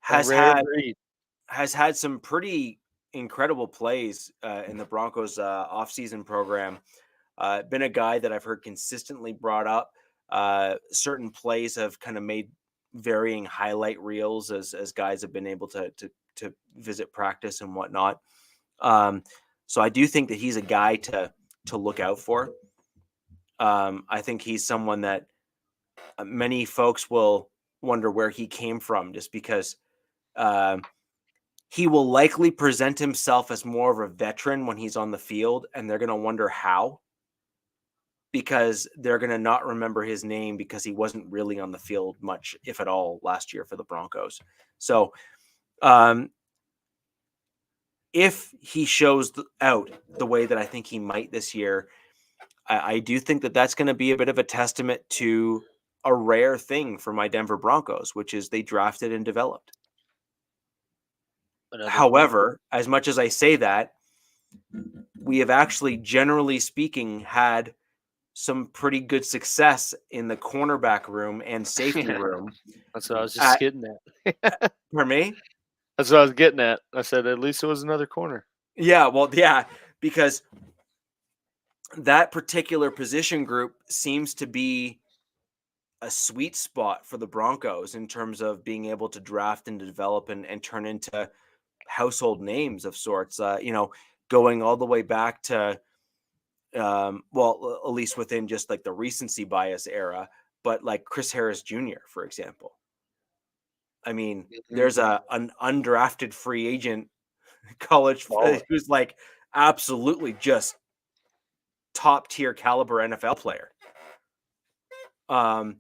Has had some pretty incredible plays in the Broncos offseason program. Been a guy that I've heard consistently brought up. Certain plays have kind of made varying highlight reels as guys have been able to visit practice and whatnot. So I do think that he's a guy to look out for. I think he's someone that many folks will wonder where he came from, just because he will likely present himself as more of a veteran when he's on the field, and they're going to wonder how, because they're going to not remember his name because he wasn't really on the field much, if at all, last year for the Broncos. So if he shows out the way that I think he might this year, I do think that that's going to be a bit of a testament to a rare thing for my Denver Broncos, which is they drafted and developed. However, as much as I say that, we have actually, generally speaking, had some pretty good success in the cornerback room and safety room. That's what I was just getting at. For me? That's what I was getting at. I said at least it was another corner. Yeah, well, yeah, because that particular position group seems to be a sweet spot for the Broncos in terms of being able to draft and develop and turn into household names of sorts, going all the way back to, well, at least within just like the recency bias era, but like Chris Harris Jr., for example. I mean, there's an undrafted free agent college who's like absolutely just top tier caliber NFL player. And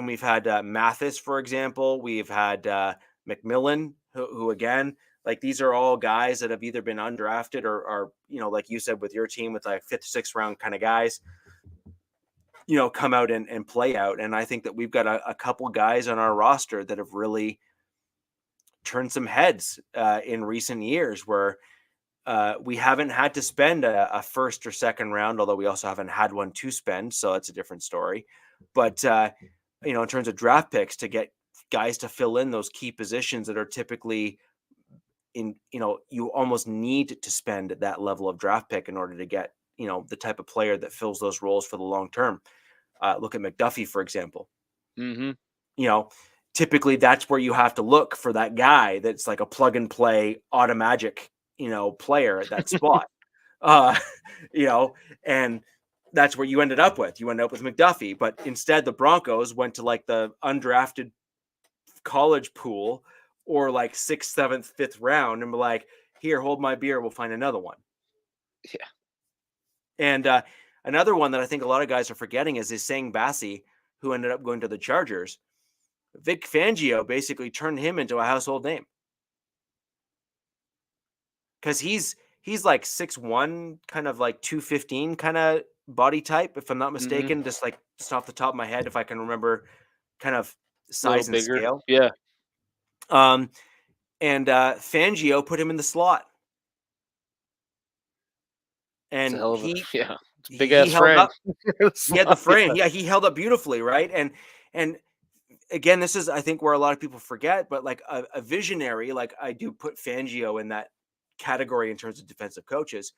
we've had Mathis, for example. We've had McMillan, who again, like these are all guys that have either been undrafted or like you said with your team, with like 5th, 6th round kind of guys, come out and play out. And I think that we've got a couple guys on our roster that have really turned some heads in recent years, where we haven't had to spend a 1st or 2nd round, although we also haven't had one to spend. So that's a different story. But, in terms of draft picks, to get guys to fill in those key positions that are typically you almost need to spend that level of draft pick in order to get, the type of player that fills those roles for the long term. Look at McDuffie, for example. Typically that's where you have to look for that guy that's like a plug and play automagic, player at that spot. And that's where you ended up with. You ended up with McDuffie, but instead the Broncos went to like the undrafted college pool, or like 6th, 7th, 5th round, and were like, here, hold my beer, we'll find another one. Yeah. And another one that I think a lot of guys are forgetting is Sang Bassi, who ended up going to the Chargers. Vic Fangio basically turned him into a household name, because he's like 6'1", kind of like 215 kind of body type, if I'm not mistaken, just off the top of my head, if I can remember kind of size and scale. Yeah. And Fangio put him in the slot. And big ass frame. He had the frame. Yeah, he held up beautifully, right? And again, this is, I think, where a lot of people forget, but like a visionary, like I do put Fangio in that category in terms of defensive coaches,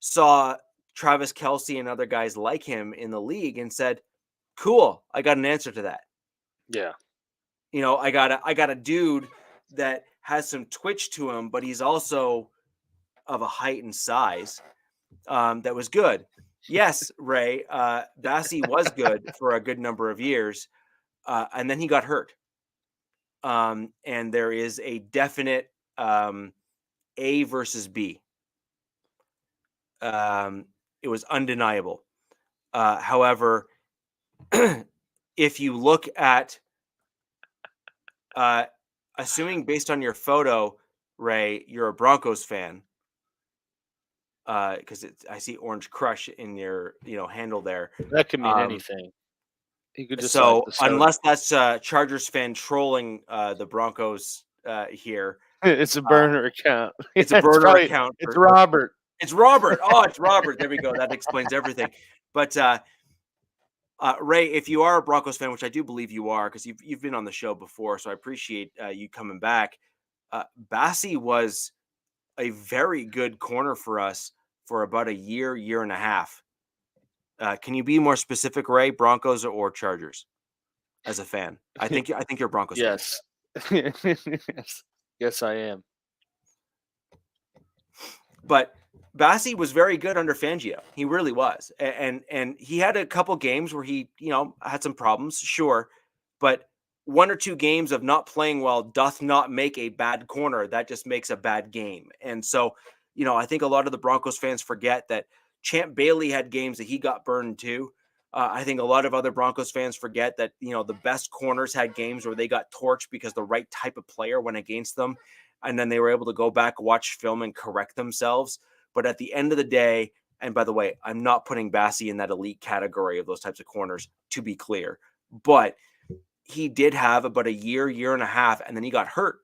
saw Travis Kelce and other guys like him in the league and said, cool, I got an answer to that. Yeah. I got a dude that has some twitch to him, but he's also of a height and size that was good. Yes, Ray, Bassi was good for a good number of years, and then he got hurt. And there is a definite A versus B. It was undeniable. However, if you look at, assuming based on your photo, Ray, you're a Broncos fan, because I see Orange Crush in your handle there. That could mean anything. You could just unless that's Chargers fan trolling the Broncos here. It's a burner account. It's a burner account. It's Robert. It's Robert. Oh, it's Robert. There we go. That explains everything. But Ray, if you are a Broncos fan, which I do believe you are, because you've been on the show before, so I appreciate you coming back. Bassi was a very good corner for us for about a year and a half. Can you be more specific, Ray? Broncos or Chargers? As a fan, I think you're a Broncos. Yes. Yes, I am. But Bassi was very good under Fangio. He really was. And he had a couple games where he, had some problems, sure. But one or two games of not playing well doth not make a bad corner. That just makes a bad game. And so, I think a lot of the Broncos fans forget that Champ Bailey had games that he got burned too. I think a lot of other Broncos fans forget that, the best corners had games where they got torched because the right type of player went against them. And then they were able to go back, watch film, and correct themselves. But at the end of the day, and by the way, I'm not putting Bassi in that elite category of those types of corners, to be clear. But he did have about a year and a half, and then he got hurt.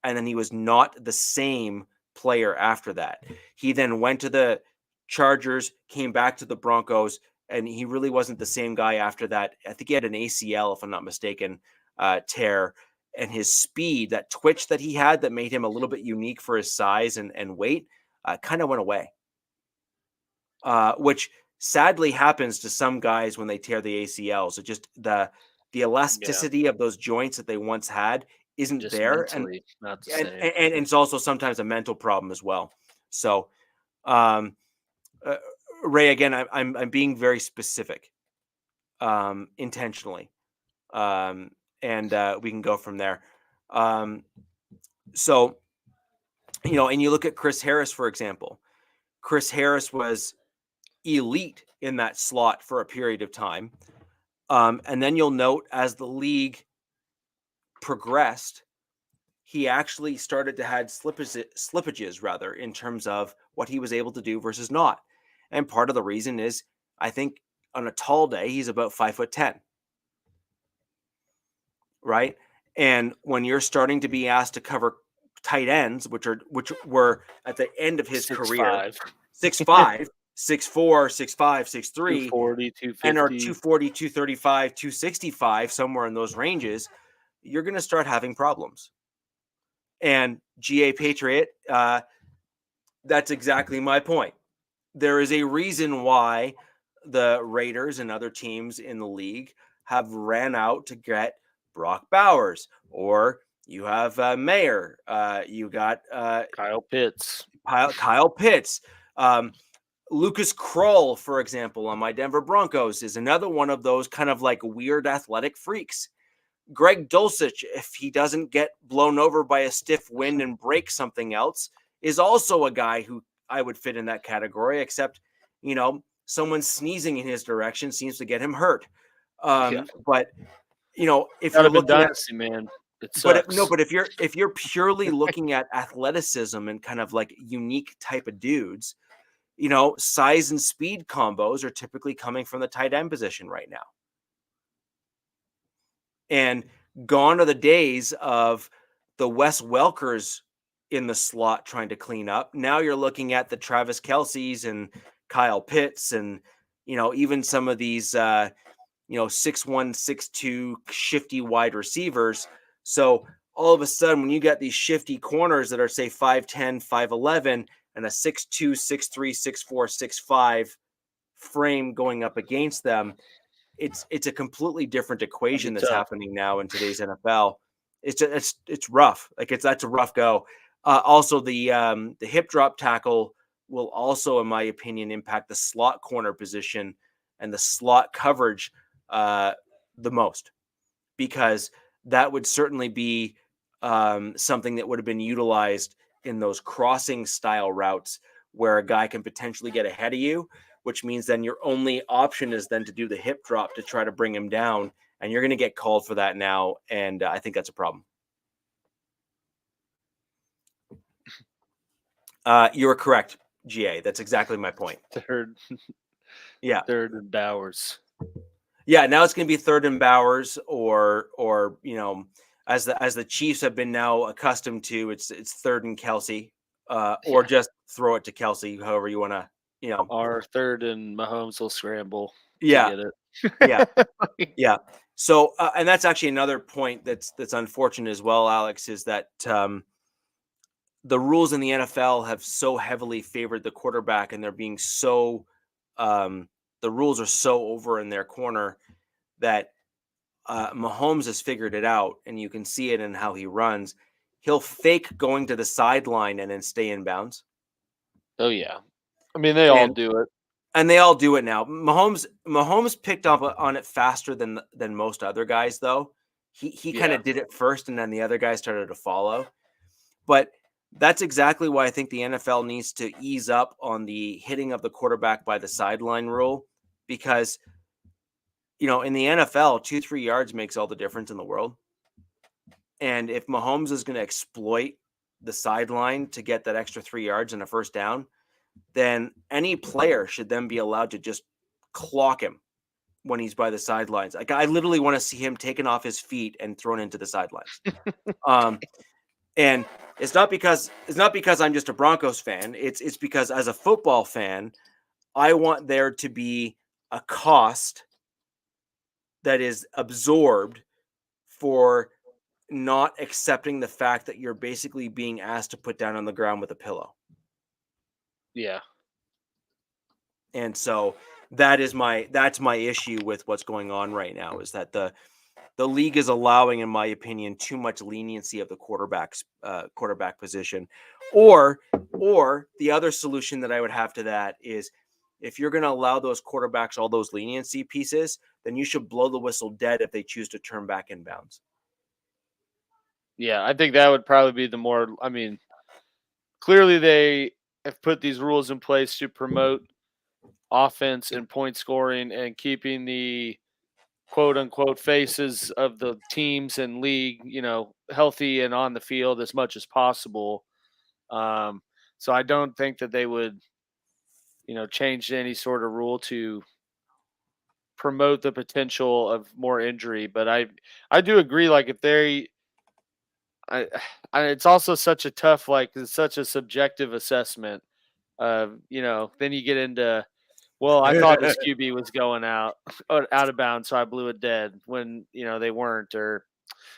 And then he was not the same player after that. He then went to the Chargers, came back to the Broncos, and he really wasn't the same guy after that. I think he had an ACL, if I'm not mistaken, tear. And his speed, that twitch that he had that made him a little bit unique for his size and weight, kind of went away. Which sadly happens to some guys when they tear the ACL. So just the elasticity of those joints that they once had isn't Just there. mentally, not the And same. it's also sometimes a mental problem as well. So, Ray, again, I'm being very specific, intentionally. And we can go from there. So, and you look at Chris Harris, for example. Chris Harris was elite in that slot for a period of time. And then you'll note as the league progressed, he actually started to have slippages rather in terms of what he was able to do versus not. And part of the reason is, I think on a tall day, he's about 5'10", right? And when you're starting to be asked to cover tight ends, which were at the end of his career, 6'5", 6'4", 6'5", 6'3", 240, 250. and are 240, 235, 265, somewhere in those ranges, you're going to start having problems. And GA Patriot, that's exactly my point. There is a reason why the Raiders and other teams in the league have ran out to get Brock Bowers, or you have Mayer, you got Kyle Pitts. Kyle Pitts. Lucas Krull, for example, on my Denver Broncos, is another one of those kind of like weird athletic freaks. Greg Dulcich, if he doesn't get blown over by a stiff wind and break something else, is also a guy who I would fit in that category, except, someone sneezing in his direction seems to get him hurt. But, if you're looking dynasty, man, it sucks. sucks. But if you're purely looking at athleticism and kind of like unique type of dudes, size and speed combos are typically coming from the tight end position right now. And gone are the days of the Wes Welkers in the slot trying to clean up. Now you're looking at the Travis Kelce's and Kyle Pitts and, even some of these, 6'1", 6'2", shifty wide receivers. So all of a sudden, when you get these shifty corners that are, say, 5'10", 5'11", and a 6'2", 6'3", 6'4", 6'5" frame going up against them, it's a completely different equation that's happening now in today's NFL. It's rough. That's a rough go. Also, the hip drop tackle will also, in my opinion, impact the slot corner position and the slot coverage the most, because that would certainly be something that would have been utilized in those crossing style routes where a guy can potentially get ahead of you, which means then your only option is then to do the hip drop to try to bring him down. And you're going to get called for that now. And I think that's a problem. You're correct, GA. That's exactly my point. Third and Bowers. Yeah, now it's going to be third and Bowers, or as the Chiefs have been now accustomed to, it's third and Kelce, or just throw it to Kelce, however you want to. Our third and Mahomes will scramble. Yeah. To get it. Yeah. So, and that's actually another point that's unfortunate as well, Alex, is that the rules in the NFL have so heavily favored the quarterback, and they're being so the rules are so over in their corner that Mahomes has figured it out, and you can see it in how he runs. He'll fake going to the sideline and then stay in bounds. Oh yeah. I mean, they all do it. And they all do it now. Mahomes picked up on it faster than most other guys, though. He kind Yeah. of did it first, and then the other guys started to follow. But that's exactly why I think the NFL needs to ease up on the hitting of the quarterback by the sideline rule, because in the NFL, 2-3 yards makes all the difference in the world. And if Mahomes is going to exploit the sideline to get that extra 3 yards and a first down, then any player should then be allowed to just clock him when he's by the sidelines. Like, I literally want to see him taken off his feet and thrown into the sidelines. And it's not because I'm just a Broncos fan. It's because as a football fan, I want there to be a cost that is absorbed for not accepting the fact that you're basically being asked to put down on the ground with a pillow. Yeah. And so that's my issue with what's going on right now, is that the league is allowing, in my opinion, too much leniency of the quarterback position. Or the other solution that I would have to that is, if you're going to allow those quarterbacks all those leniency pieces, then you should blow the whistle dead if they choose to turn back in bounds. Yeah, I think that would probably be the more. I mean, clearly they have put these rules in place to promote offense and point scoring and keeping the quote unquote faces of the teams and league, healthy and on the field as much as possible. So I don't think that they would, change any sort of rule to promote the potential of more injury. But I do agree. Like, if I, it's also such a tough, like, it's such a subjective assessment of, then you get into, well, I thought this QB was going out of bounds, so I blew it dead when, they weren't, or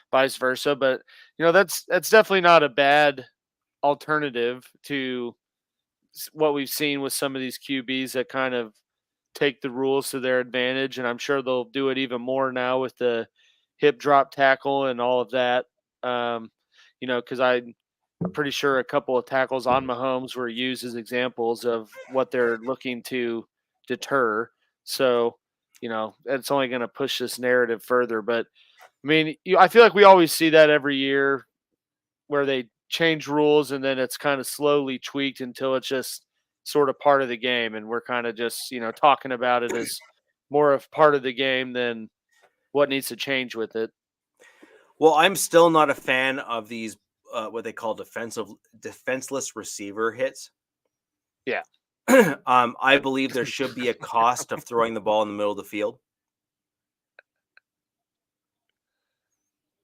vice versa. But, that's definitely not a bad alternative to what we've seen with some of these QBs that kind of take the rules to their advantage. And I'm sure they'll do it even more now with the hip drop tackle and all of that. Because I'm pretty sure a couple of tackles on Mahomes were used as examples of what they're looking to deter. So, it's only going to push this narrative further. But I mean, I feel like we always see that every year where they change rules and then it's kind of slowly tweaked until it's just sort of part of the game. And we're kind of just, talking about it as more of part of the game than what needs to change with it. Well, I'm still not a fan of these what they call defenseless receiver hits. Yeah. I believe there should be a cost of throwing the ball in the middle of the field.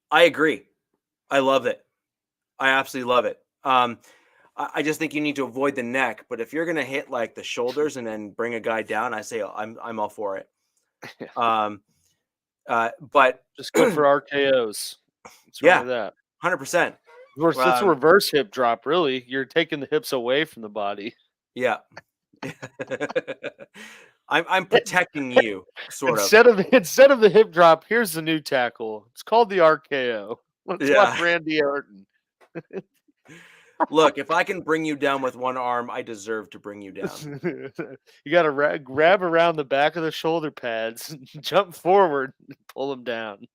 I agree. I love it. I absolutely love it. I just think you need to avoid the neck. But if you're going to hit like the shoulders and then bring a guy down, I say I'm all for it. But just good for RKOs. What's wrong with that? 100%. It's a reverse hip drop, really. You're taking the hips away from the body. Yeah. I'm protecting you, Instead of the hip drop, here's the new tackle. It's called the RKO. Let's watch Randy Orton. Look, if I can bring you down with one arm, I deserve to bring you down. You got to grab around the back of the shoulder pads, jump forward, and pull them down.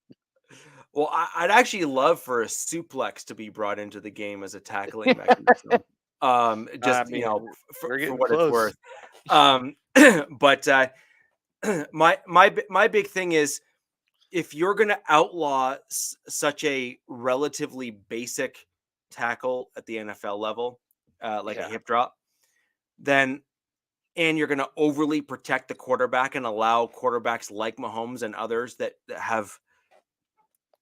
Well, I'd actually love for a suplex to be brought into the game as a tackling mechanism. For what close. It's worth. But my big thing is, if you're going to outlaw such a relatively basic tackle at the NFL level, a hip drop, and you're going to overly protect the quarterback and allow quarterbacks like Mahomes and others that have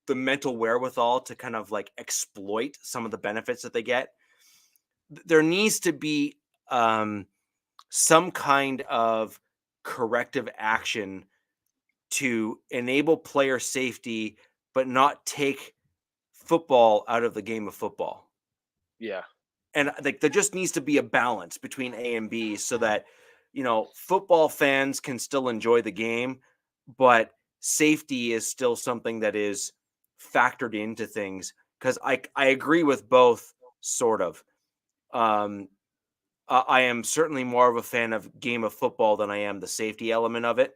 the mental wherewithal to kind of like exploit some of the benefits that they get, there needs to be some kind of corrective action to enable player safety, but not take football out of the game of football. Yeah. And like, there just needs to be a balance between A and B so that, football fans can still enjoy the game, but safety is still something that is factored into things. Because I agree with both, sort of. I am certainly more of a fan of game of football than I am the safety element of it.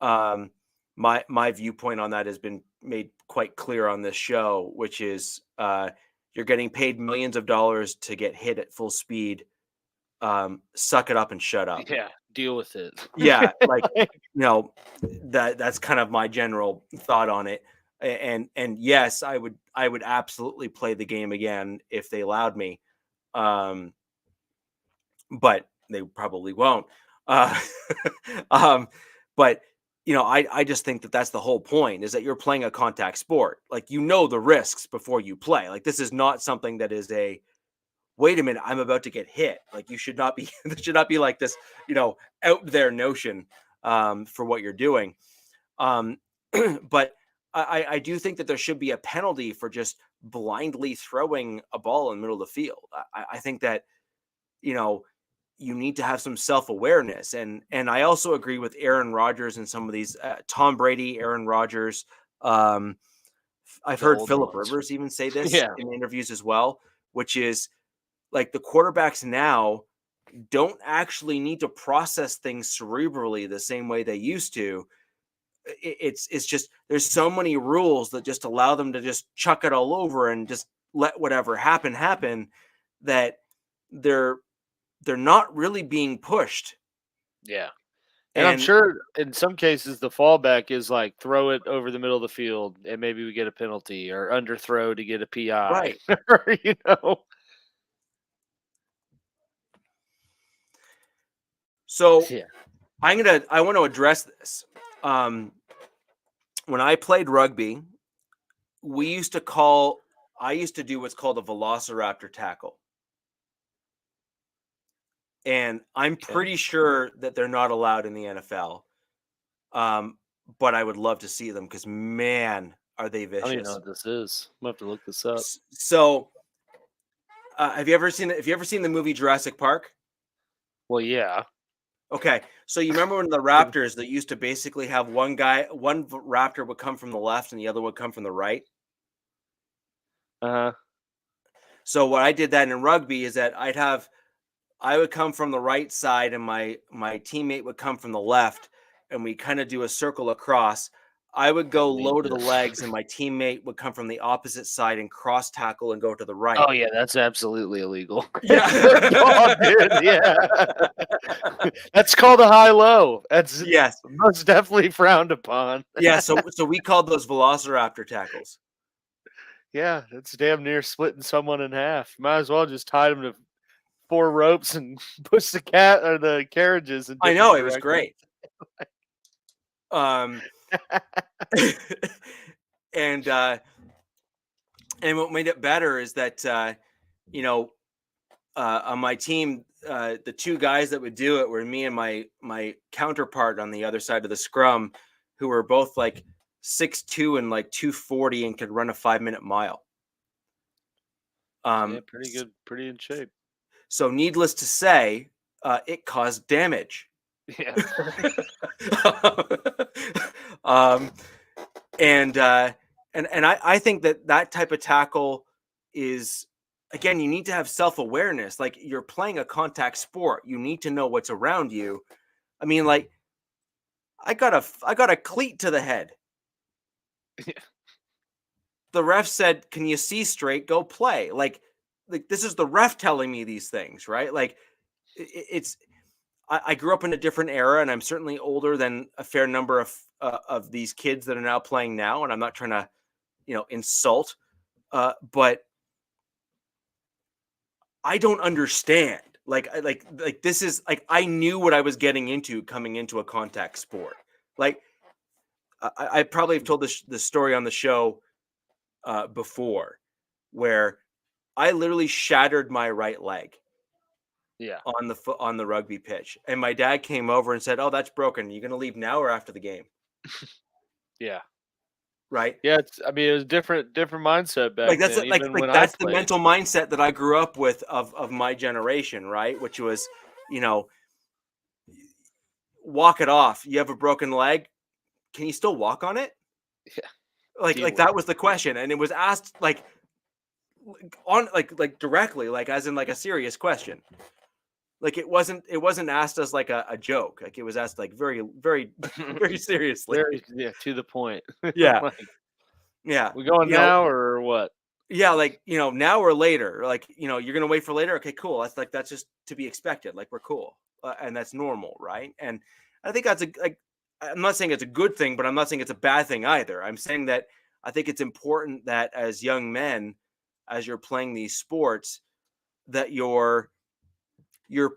Um, my viewpoint on that has been made quite clear on this show, which is you're getting paid millions of dollars to get hit at full speed. Suck it up and shut up. Yeah, deal with it. Yeah, like that's kind of my general thought on it. And yes, I would absolutely play the game again if they allowed me. But they probably won't. Uh, but I just think that that's the whole point, is that you're playing a contact sport. Like, the risks before you play. Like, this is not something that is a, wait a minute, I'm about to get hit. Like, you should not be, there should not be like this, out there notion for what you're doing. But I do think that there should be a penalty for just blindly throwing a ball in the middle of the field. I think that, you need to have some self-awareness. And I also agree with Aaron Rodgers and some of these, Tom Brady, Aaron Rodgers. I've heard Phillip Rivers even say this in interviews as well, which is like, the quarterbacks now don't actually need to process things cerebrally the same way they used to. It's just, there's so many rules that just allow them to just chuck it all over and just let whatever happen, that they're not really being pushed. Yeah. And I'm sure in some cases the fallback is like throw it over the middle of the field and maybe we get a penalty, or underthrow to get a PI. Right. So I want to address this. When I played rugby, I used to do what's called a velociraptor tackle. And I'm pretty sure that they're not allowed in the NFL. But I would love to see them, because, man, are they vicious. I don't even know what this is. I'm going to have to look this up. So have you ever seen the movie Jurassic Park? Well, yeah. Okay. So you remember when the raptors that used to basically have one raptor would come from the left and the other would come from the right? Uh-huh. So what I did that in rugby is that I would come from the right side and my teammate would come from the left, and we kind of do a circle across. I would go low to the legs and my teammate would come from the opposite side and cross tackle and go to the right. Oh yeah, that's absolutely illegal. Yeah. Oh, dude, yeah. That's called a high-low. That's most definitely frowned upon. Yeah, so we called those velociraptor tackles. Yeah, that's damn near splitting someone in half. Might as well just tie them to 4 ropes and push the carriages. I know, it was great. And what made it better is that on my team, the 2 guys that would do it were me and my counterpart on the other side of the scrum, who were both like 6'2" and like 240 and could run a 5-minute mile. Yeah, pretty good, pretty in shape. So needless to say, it caused damage. Yeah. And I think that type of tackle is, again, you need to have self-awareness. Like, you're playing a contact sport. You need to know what's around you. I mean, like, I got a cleat to the head. Yeah. The ref said, "Can you see straight? Go play." Like this is the ref telling me these things, right? Like, I grew up in a different era, and I'm certainly older than a fair number of these kids that are now playing now. And I'm not trying to, insult, but I don't understand. Like this is like, I knew what I was getting into coming into a contact sport. Like, I probably have told this story on the show before, where I literally shattered my right leg. Yeah. On the rugby pitch, and my dad came over and said, "Oh, that's broken. Are you going to leave now or after the game?" Yeah. Right. Yeah. It was a different mindset back then. Like that's the mental mindset that I grew up with of my generation, right? Which was, walk it off. You have a broken leg. Can you still walk on it? Yeah. Like that was the question, and it was asked on directly, like as in like a serious question. Like it wasn't asked as like a joke. Like it was asked like very, very, very seriously. Very, yeah, to the point. Yeah. Like, Yeah. we going You know, now or what? yeah, like, now or later, like, you're gonna wait for later. Okay, cool. That's just to be expected. Like we're cool, and that's normal, right? And I think that's like, I'm not saying it's a good thing, but I'm not saying it's a bad thing either. I'm saying that I think it's important that as young men, as you're playing these sports, that you're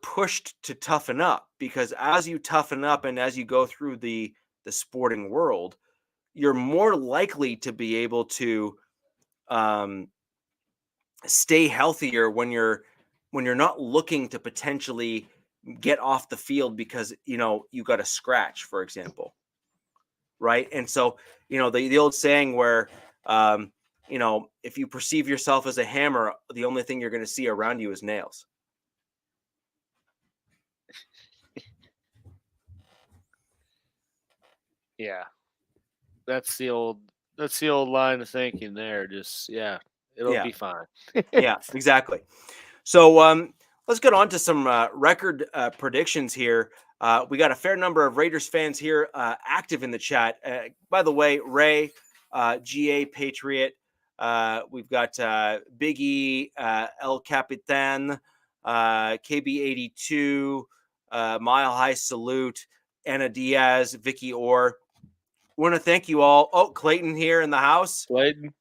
pushed to toughen up, because as you toughen up and as you go through the sporting world, you're more likely to be able to um, stay healthier when you're not looking to potentially get off the field because you got a scratch, for example, right? And so the old saying where if you perceive yourself as a hammer, the only thing you're going to see around you is nails. Yeah, that's the old line of thinking there. Just it'll Yeah, be fine. yeah, exactly. So let's get on to some record predictions here. We got a fair number of Raiders fans here active in the chat. By the way, Ray, GA Patriot, we've got Big E, El Capitan, KB82, Mile High Salute, Anna Diaz, Vicky Orr. Want to thank you all. Oh, Clayton here in the house. Clayton.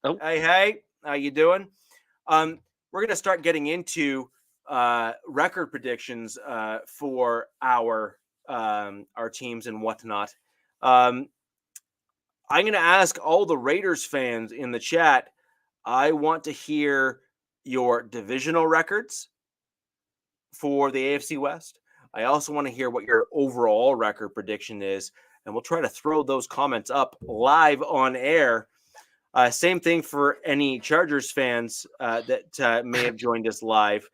Oh. Hey, how you doing? We're going to start getting into record predictions for our teams and whatnot. I'm going to ask all the Raiders fans in the chat. I want to hear your divisional records for the AFC West. I also want to hear what your overall record prediction is, and we'll try to throw those comments up live on air. Same thing for any Chargers fans that may have joined us live.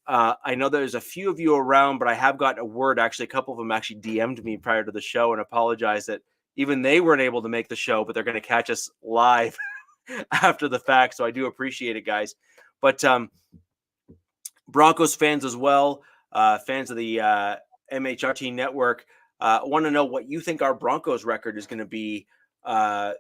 I know there's a few of you around, but I have got a word. Actually, a couple of them actually DM'd me prior to the show and apologized that even they weren't able to make the show, but they're going to catch us live after the fact. So I do appreciate it, guys. But Broncos fans as well, fans of the MHRT network, want to know what you think our Broncos record is going to be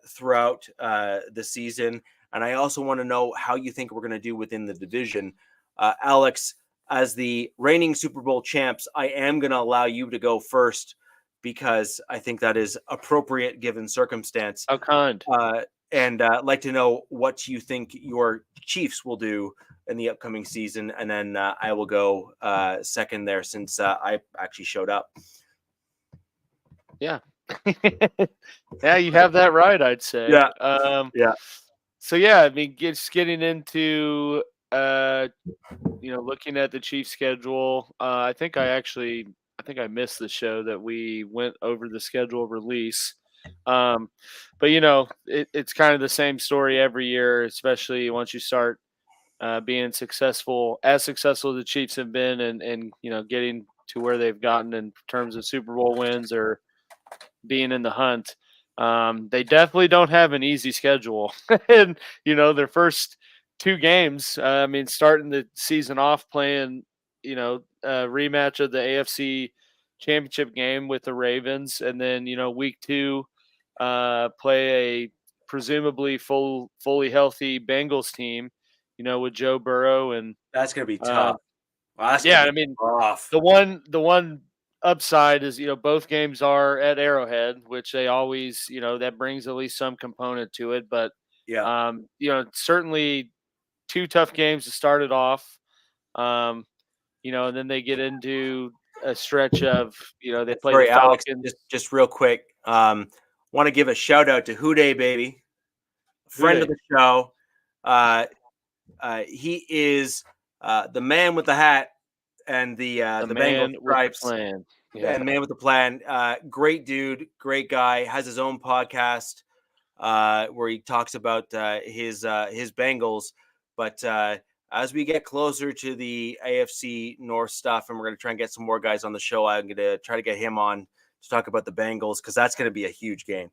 throughout the season. And I also want to know how you think we're going to do within the division. Alex, as the reigning Super Bowl champs, I am going to allow you to go first because I think that is appropriate given circumstance. How kind. And I'd like to know what you think your Chiefs will do in the upcoming season. And then I will go second there since I actually showed up. Yeah. Yeah, you have that right, I'd say. Yeah. Yeah. So yeah, I mean, just getting into looking at the Chiefs schedule. I think I missed the show that we went over the schedule release. But it's kind of the same story every year, especially once you start being successful as the Chiefs have been, and getting to where they've gotten in terms of Super Bowl wins or being in the hunt. They definitely don't have an easy schedule. And, their first two games, starting the season off playing, a rematch of the AFC Championship game with the Ravens. And then, week 2, play a presumably fully healthy Bengals team, with Joe Burrow. And that's going to be tough. Tough. The one upside is both games are at Arrowhead, which they always that brings at least some component to it. But certainly 2 tough games to start it off. And then they get into a stretch of they play the Falcons. Alex, just real quick, want to give a shout out to Houday Baby, friend of the show. He is the man with the hat and the Bengal stripes. Yeah, the man with the plan. Great dude, great guy. Has his own podcast where he talks about his Bengals. But as we get closer to the AFC North stuff, and we're going to try and get some more guys on the show, I'm going to try to get him on to talk about the Bengals because that's going to be a huge game.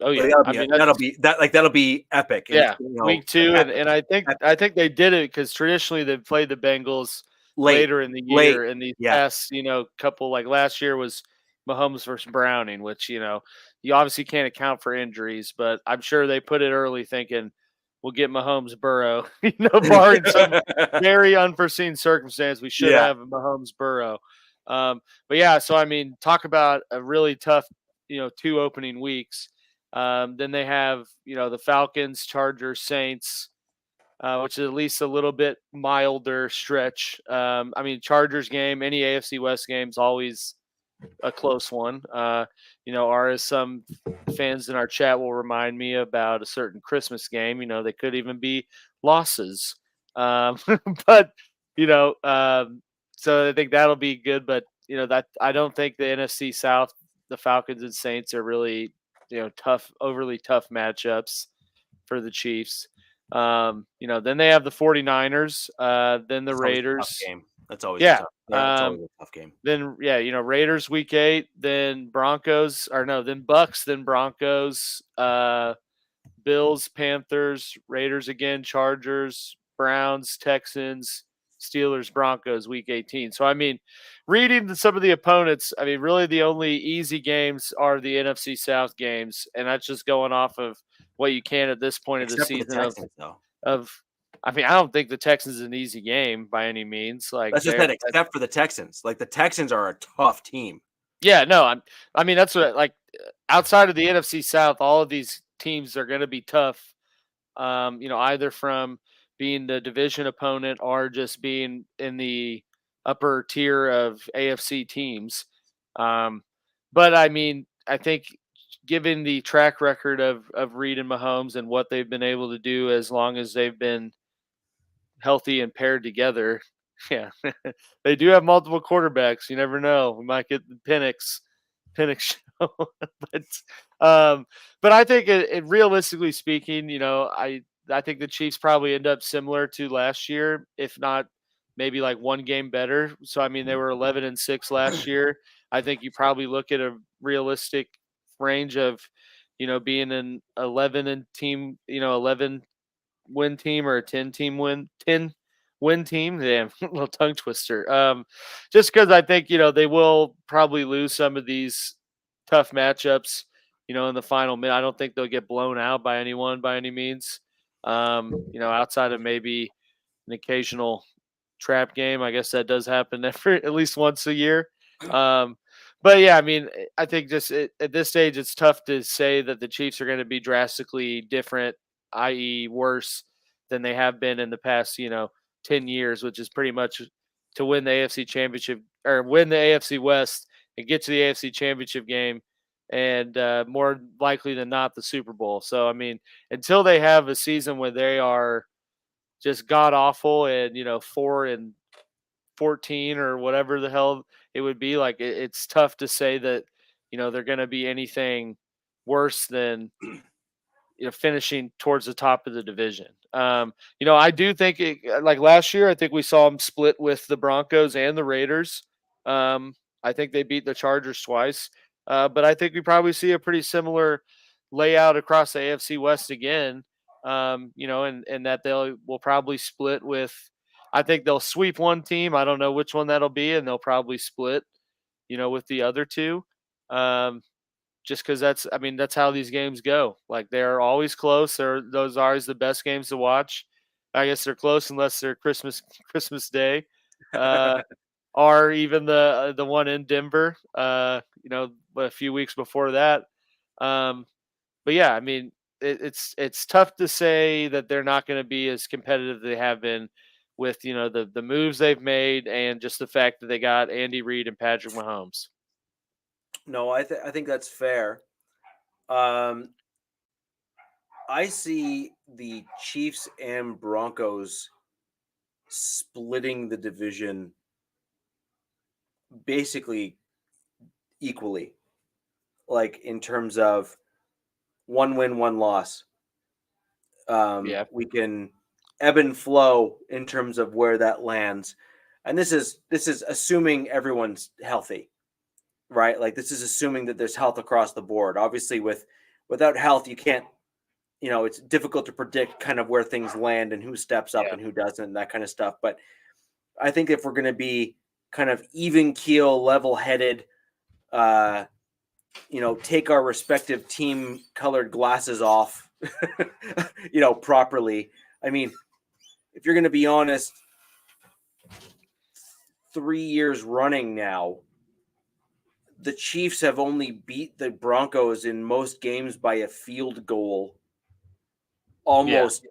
Oh yeah, that'll be epic. Yeah, week 2, and I think they did it because traditionally they've played the Bengals later in the late. year. And these Yeah. past, couple, like last year was Mahomes versus Browning, which, you obviously can't account for injuries, but I'm sure they put it early thinking we'll get Mahomes Burrow, barring some very unforeseen circumstance. We should Yeah. have Mahomes Burrow. But yeah, so I mean, talk about a really tough, 2 opening weeks. Then they have, the Falcons, Chargers, Saints, which is at least a little bit milder stretch. I mean, Chargers game, any AFC West game's always a close one. Or as some fans in our chat will remind me about a certain Christmas game, they could even be losses. But, so I think that'll be good. But, that I don't think the NFC South, the Falcons and Saints are really, overly tough matchups for the Chiefs. Then they have the 49ers, then the Raiders. That's always a tough game. Then Raiders week 8, then Broncos, then Bucks, then Broncos, Bills, Panthers, Raiders again, Chargers, Browns, Texans, Steelers, Broncos week 18. So I mean, reading some of the opponents, I mean, really the only easy games are the NFC South games, and that's just going off of what you can at this point of the season. I mean, I don't think the Texans is an easy game by any means. Like that's just that, except for the Texans. Like the Texans are a tough team. Yeah, no, I mean that's what, like, outside of the NFC South, all of these teams are going to be tough. Either from being the division opponent or just being in the upper tier of AFC teams. But I mean, I think given the track record of Reed and Mahomes and what they've been able to do as long as they've been healthy and paired together, yeah, they do have multiple quarterbacks. You never know. We might get the Penix show. But I think it realistically speaking, I think the Chiefs probably end up similar to last year, if not maybe like one game better. So I mean, they were 11-6 last year. I think you probably look at a realistic range of, being an 11 win team or a 10 win team. Damn, little tongue twister. Just because I think, they will probably lose some of these tough matchups, in the final minute. I don't think they'll get blown out by anyone by any means. Outside of maybe an occasional trap game. I guess that does happen at least once a year. But yeah, I mean, I think just at this stage, it's tough to say that the Chiefs are going to be drastically different, i.e. worse than they have been in the past, 10 years, which is pretty much to win the AFC Championship or win the AFC West and get to the AFC Championship game, and more likely than not the Super Bowl. So I mean, until they have a season where they are just god awful and 4-14 or whatever the hell it would be, like it's tough to say that they're going to be anything worse than finishing towards the top of the division. I do think like last year, I think we saw them split with the Broncos and the Raiders. I think they beat the Chargers twice, but I think we probably see a pretty similar layout across the AFC West again. And that will probably split with. I think they'll sweep one team. I don't know which one that'll be, and they'll probably split, with the other two. Just because that's how these games go. Like they're always close. Those are always the best games to watch. I guess they're close unless they're Christmas Day, or even the one in Denver. A few weeks before that. But yeah, I mean it's tough to say that they're not going to be as competitive as they have been with the moves they've made and just the fact that they got Andy Reid and Patrick Mahomes. No, I think that's fair. I see the Chiefs and Broncos splitting the division basically equally, like in terms of one win, one loss. We can ebb and flow in terms of where that lands, and this is assuming everyone's healthy. Right? Like this is assuming that there's health across the board. Obviously without health, you can't, it's difficult to predict kind of where things land and who steps up and who doesn't and that kind of stuff. But I think if we're going to be kind of even keel, level headed, take our respective team colored glasses off, properly. I mean, if you're going to be honest, 3 years running now, the Chiefs have only beat the Broncos in most games by a field goal almost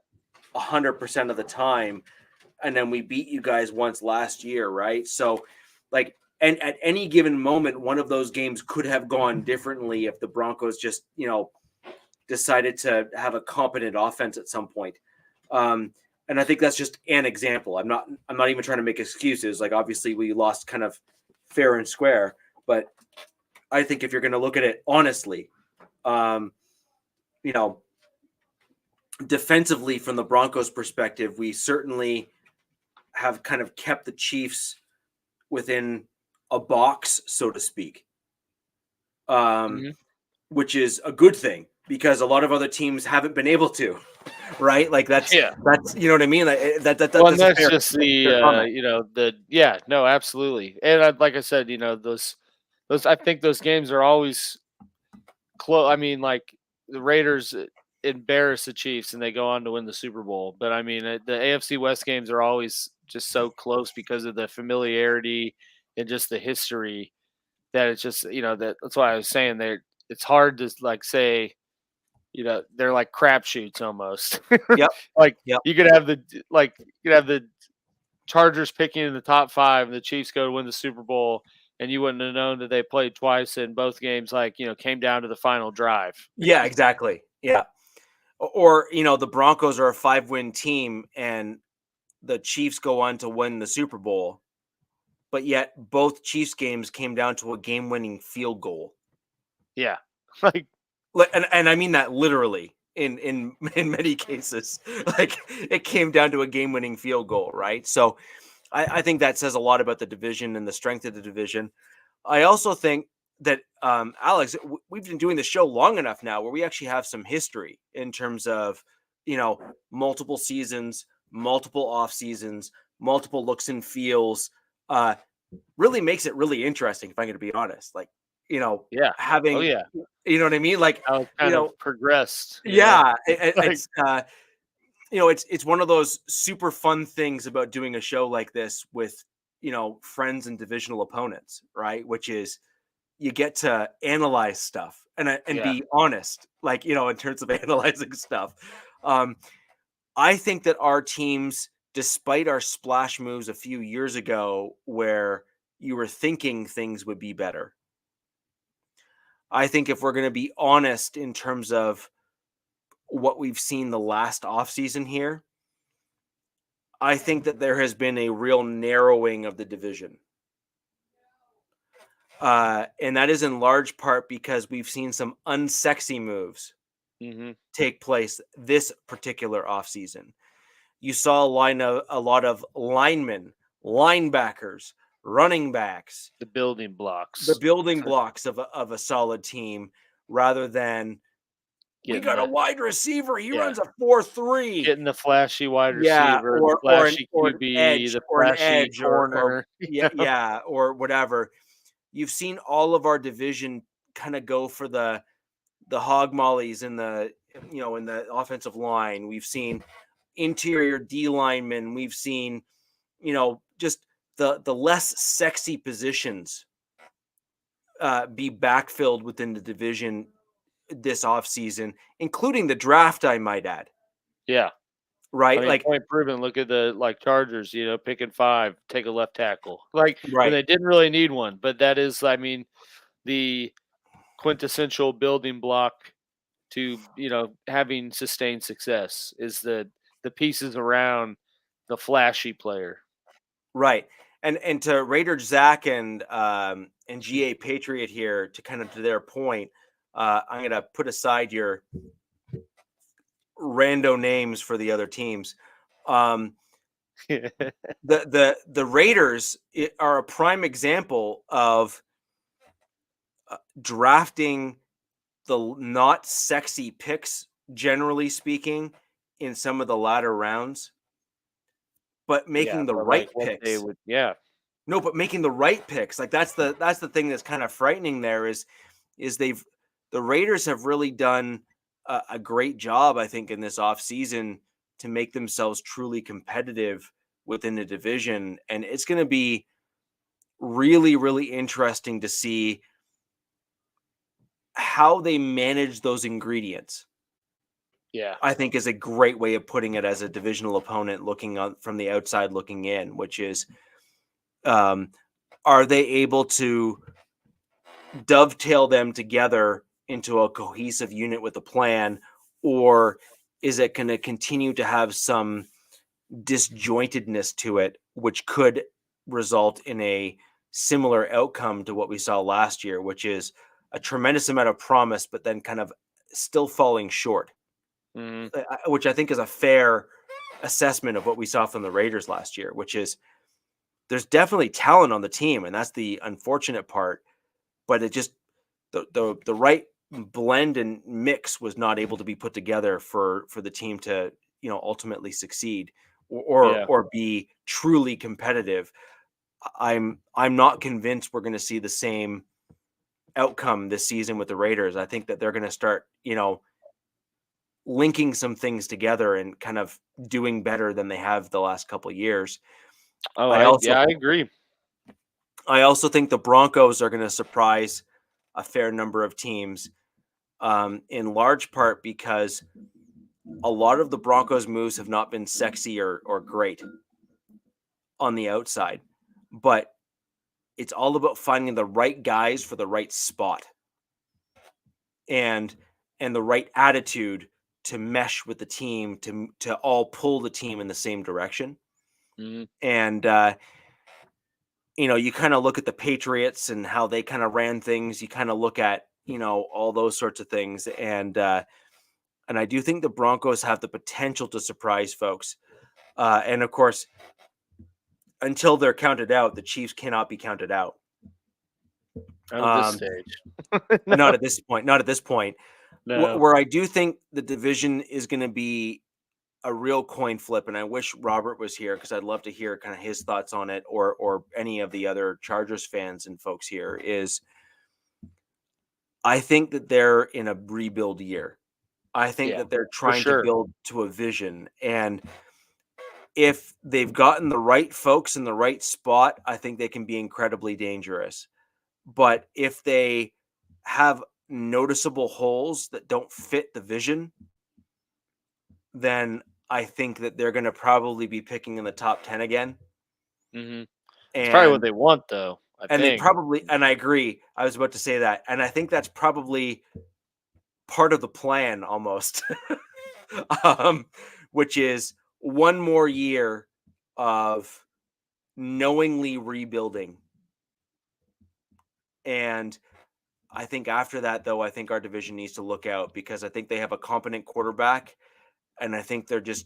100% of the time. And then we beat you guys once last year, right? So, and at any given moment, one of those games could have gone differently if the Broncos just, decided to have a competent offense at some point. And I think that's just an example. I'm not even trying to make excuses. Like, obviously we lost kind of fair and square, but I think if you're going to look at it honestly, defensively from the Broncos perspective, we certainly have kind of kept the Chiefs within a box, so to speak, which is a good thing because a lot of other teams haven't been able to, right? Like that's you know what I mean? That's just no, absolutely. And like I said, those I think those games are always close. I mean, like the Raiders embarrass the Chiefs and they go on to win the Super Bowl. But I mean, the AFC West games are always just so close because of the familiarity and just the history that it's just, that's why I was saying it's hard to like say, they're like crapshoots almost. Yep. You could have the Chargers picking in the top 5 and the Chiefs go to win the Super Bowl, and you wouldn't have known that they played twice in both games, came down to the final drive. Yeah, exactly. Yeah. Or, the Broncos are a 5-win team and the Chiefs go on to win the Super Bowl, but yet both Chiefs games came down to a game-winning field goal. Yeah. And I mean that literally in many cases. Like, it came down to a game-winning field goal, right? So I think that says a lot about the division and the strength of the division. I also think that, Alex, we've been doing the show long enough now where we actually have some history in terms of, multiple seasons, multiple off seasons, multiple looks and feels. Really makes it really interesting, if I'm going to be honest. Like, having, you know what I mean? Like, how it kind of progressed. It's one of those super fun things about doing a show like this with, friends and divisional opponents, right? Which is you get to analyze stuff and be honest, in terms of analyzing stuff. I think that our teams, despite our splash moves a few years ago where you were thinking things would be better, I think if we're going to be honest in terms of what we've seen the last offseason here, I think that there has been a real narrowing of the division. And that is in large part because we've seen some unsexy moves take place this particular offseason. You saw a lot of linemen, linebackers, running backs, the building blocks of a solid team, rather than we got a wide receiver. He runs a 4.3. Getting the flashy wide receiver, or the flashy QB, the flashy corner, or whatever. You've seen all of our division kind of go for the hog mollies in the in the offensive line. We've seen interior D linemen. We've seen just the less sexy positions be backfilled within the division this offseason, including the draft, I might add. Yeah. Right. I mean, point proven. Look at the Chargers, picking 5, take a left tackle. When they didn't really need one, but that is, I mean, the quintessential building block to, having sustained success is the pieces around the flashy player. Right. And to Raider Zach and GA Patriot here, to kind of to their point, I'm going to put aside your rando names for the other teams. The Raiders are a prime example of drafting the not sexy picks, generally speaking, in some of the latter rounds, but making the but right like what they picks. would, No, but making the right picks. Like that's the thing that's kind of frightening there is the Raiders have really done a great job, I think, in this offseason to make themselves truly competitive within the division. And it's going to be really, really interesting to see how they manage those ingredients. yeah, I think is a great way of putting it as a divisional opponent looking on from the outside looking in, which is um, are they able to dovetail them together into a cohesive unit with a plan, or is it going to continue to have some disjointedness to it, which could result in a similar outcome to what we saw last year, which is a tremendous amount of promise, but then kind of still falling short, mhm, which I think is a fair assessment of what we saw from the Raiders last year, which is there's definitely talent on the team, and that's the unfortunate part. But it just the right blend and mix was not able to be put together for the team to ultimately succeed yeah. or be truly competitive. I'm not convinced we're going to see the same outcome this season with the Raiders. I think that they're going to start linking some things together and kind of doing better than they have the last couple of years. Oh, I also I agree. I also think the Broncos are going to surprise a fair number of teams, in large part because a lot of the Broncos moves have not been sexy or great on the outside, but it's all about finding the right guys for the right spot and the right attitude to mesh with the team to all pull the team in the same direction. Mhm. And you kind of look at the Patriots and how they kind of ran things. You kind of look at all those sorts of things, and I do think the Broncos have the potential to surprise folks. And of course, until they're counted out, the Chiefs cannot be counted out. Not at this Um, stage. not No, at this point. Not at this point. no. Where I do think the division is going to be a real coin flip, and I wish Robert was here because I'd love to hear kind of his thoughts on it, or any of the other Chargers fans and folks here. Is I think that they're in a rebuild year. I think Yeah, that they're for trying to sure. build to a vision, and if they've gotten the right folks in the right spot, I think they can be incredibly dangerous. But if they have noticeable holes that don't fit the vision, then I think that they're going to probably be picking in the top 10 again. Mhm. It's probably what And they want, though, I they think. probably, and I agree. I was about to say that. And I think that's probably part of the plan almost. um, which is one more year of knowingly rebuilding. And I think after that, though, I think our division needs to look out because I think they have a competent quarterback, and I think they're just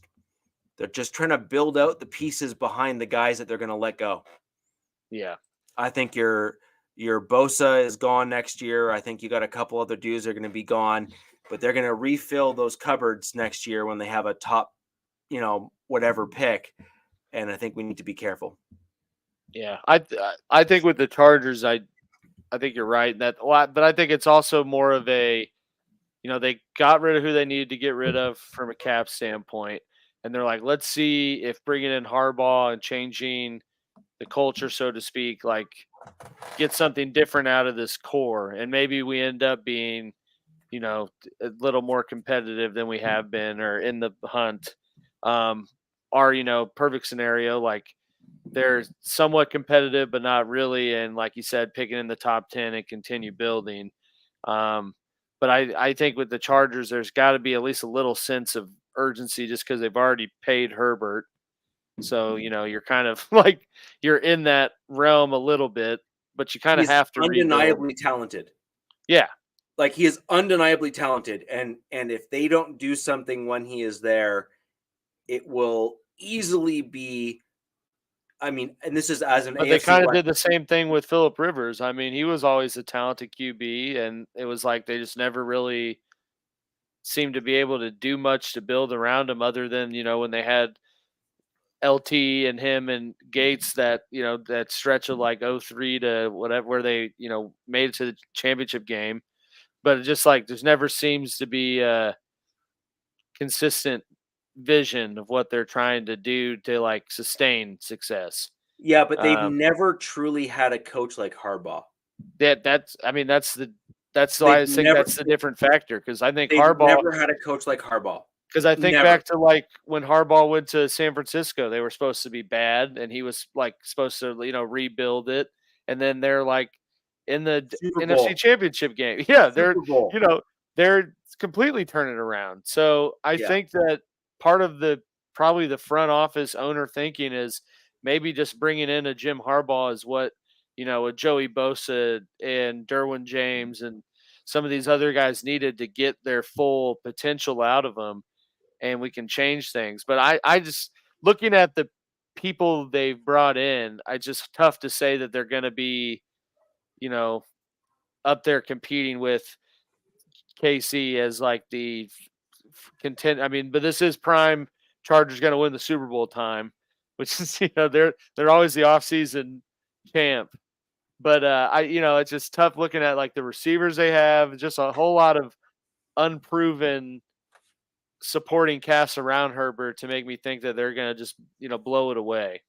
trying to build out the pieces behind the guys that they're going to let go. Yeah. I think your Bosa is gone next year. I think you got a couple other dudes that are going to be gone, but they're going to refill those cupboards next year when they have a top, whatever pick. And I think we need to be careful. Yeah. I think with the Chargers, I think you're right that a lot, but I think it's also more of a, they got rid of who they needed to get rid of from a cap standpoint, and they're like, let's see if bringing in Harbaugh and changing the culture, so to speak, like get something different out of this core, and maybe we end up being, a little more competitive than we have been or in the hunt. Our, perfect scenario, like they're somewhat competitive, but not really. And like you said, picking in the top 10 and continue building. Um, but I think with the Chargers, there's got to be at least a little sense of urgency just because they've already paid Herbert. So, you're kind of like you're in that realm a little bit, but you kind of He's have to rebuild. undeniably talented. Yeah. Like he is undeniably talented, and if they don't do something when he is there, it will easily be. I mean, and this is as an But they AFC kind of West. did the same thing with Philip Rivers. I mean, he was always a talented QB, and it was like they just never really seemed to be able to do much to build around him other than, when they had LT and him and Gates that, that stretch of like 03 to whatever, where they, made it to the championship game. But it just like, there's never seems to be a consistent vision of what they're trying to do to like sustain success. Yeah, but they've never truly had a coach like Harbaugh. That's why I think that's the different factor, because I think Harbaugh never had a coach like Harbaugh. Because I think back to like when Harbaugh went to San Francisco, they were supposed to be bad, and he was like supposed to rebuild it, and then they're like in the NFC Championship game. Yeah, they're completely turning around. So I think that part of probably the front office owner thinking is maybe just bringing in a Jim Harbaugh is what a Joey Bosa and Derwin James and some of these other guys needed to get their full potential out of them. And we can change things. But I just, looking at the people they've brought in, it's just tough to say that they're going to be, up there competing with KC as like the content. I mean, but this is prime Chargers going to win the Super Bowl time, which is, they're always the offseason champ. But it's just tough looking at like the receivers they have, just a whole lot of unproven supporting cast around Herbert to make me think that they're going to just, blow it away.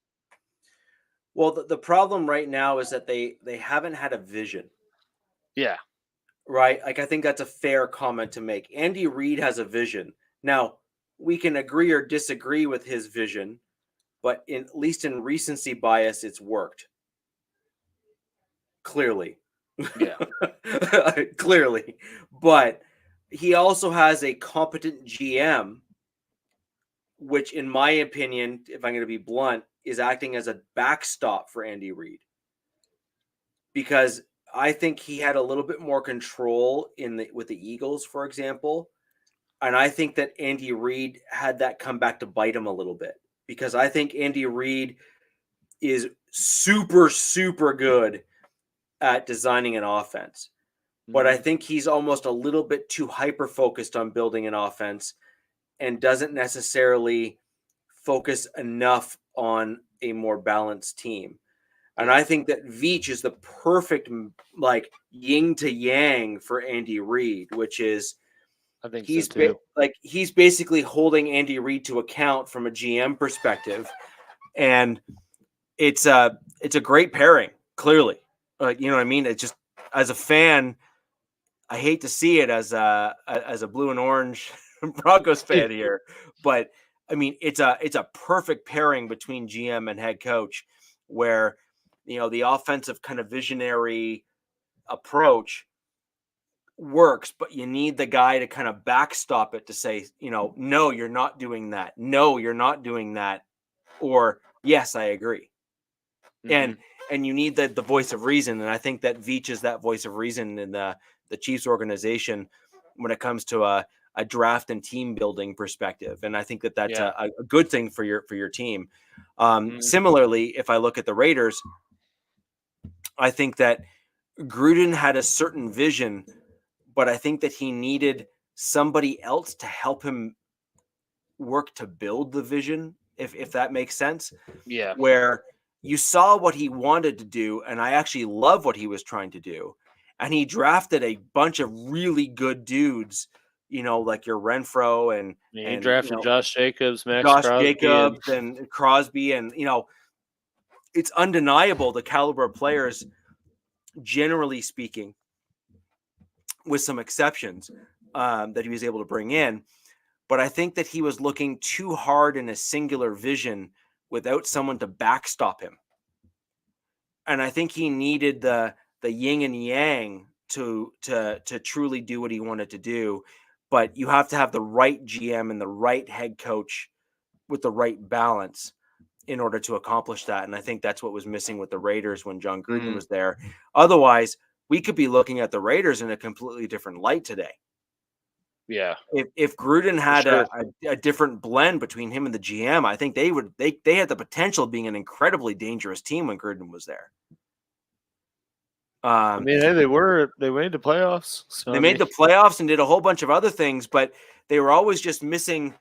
Well, the problem right now is that they haven't had a vision. Yeah. Right? Like, I think that's a fair comment to make. Andy Reid has a vision. Now, we can agree or disagree with his vision, but at least in recency bias, it's worked. Clearly. Yeah. Clearly. But he also has a competent GM, which, in my opinion, if I'm going to be blunt, is acting as a backstop for Andy Reid. Because I think he had a little bit more control with the Eagles, for example. And I think that Andy Reid had that come back to bite him a little bit. Because I think Andy Reid is super, super good at designing an offense. But I think he's almost a little bit too hyper-focused on building an offense and doesn't necessarily focus enough on a more balanced team. And I think that Veach is the perfect like yin to yang for Andy Reid, which is I think so too. He's basically holding Andy Reid to account from a GM perspective. And it's a great pairing, clearly. You know what I mean? It's just, as a fan, I hate to see it as a blue and orange Broncos fan here, but I mean, it's a perfect pairing between GM and head coach, where the offensive kind of visionary approach works, but you need the guy to kind of backstop it to say, no, you're not doing that. No, you're not doing that. Or yes, I agree. And you need the voice of reason, and I think that Veach is that voice of reason in the Chiefs organization when it comes to a draft and team building perspective. And I think that that's a good thing for your team. Similarly, if I look at the Raiders, I think that Gruden had a certain vision, but I think that he needed somebody else to help him work to build the vision, if that makes sense. Yeah. Where you saw what he wanted to do, and I actually love what he was trying to do. And he drafted a bunch of really good dudes, like your Renfro and he drafted Josh Jacobs, Jacobs and Crosby, and it's undeniable the caliber of players, generally speaking, with some exceptions, that he was able to bring in. But I think that he was looking too hard in a singular vision without someone to backstop him. And I think he needed the yin and yang to truly do what he wanted to do. But you have to have the right GM and the right head coach with the right balance in order to accomplish that. And I think that's what was missing with the Raiders when John Gruden was there. Otherwise, we could be looking at the Raiders in a completely different light today. Yeah. If Gruden had a different blend between him and the GM, I think they had the potential of being an incredibly dangerous team when Gruden was there. I mean, they made the playoffs. So they made the playoffs and did a whole bunch of other things, but they were always just missing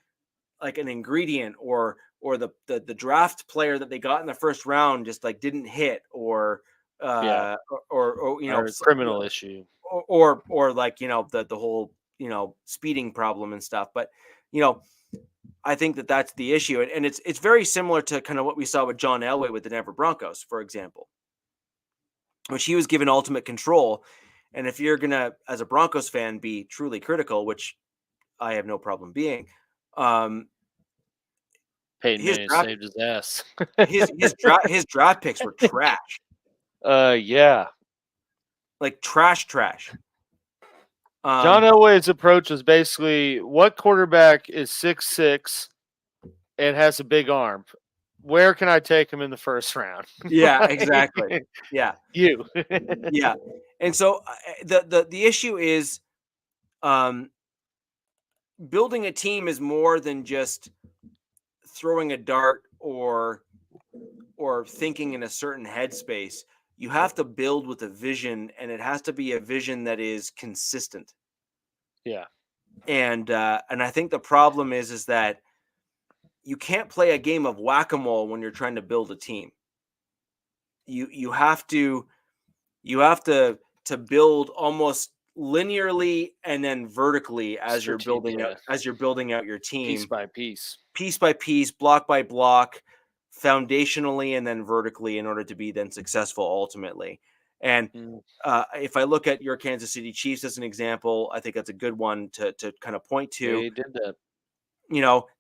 like an ingredient or or the draft player that they got in the first round just like didn't hit, or Yeah. or Or criminal issue. or like, the whole, speeding problem and stuff. But, you know, I think that that's the issue. And it's very similar to kind of what we saw with John Elway with the Denver Broncos, for example, which he was given ultimate control. And if you're going to, as a Broncos fan, be truly critical, which I have no problem being, um, Peyton his Manning draft saved his ass. his draft picks were trash, Yeah. like trash. John Elway's approach was basically, what quarterback is 6'6" and has a big arm? Where can I take him in the first round? Yeah, exactly. Yeah, You. yeah. And so the issue is, um, building a team is more than just throwing a dart or thinking in a certain headspace. You have to build with a vision, and it has to be a vision that is consistent. Yeah. And I think the problem is that you can't play a game of whack-a-mole when you're trying to build a team. You have to build almost linearly and then vertically as you're building Yeah. out your team, Piece by piece, block by block, foundationally and then vertically, in order to be then successful ultimately. And if I look at your Kansas City Chiefs as an example, I think that's a good one to kind of point to. They did that.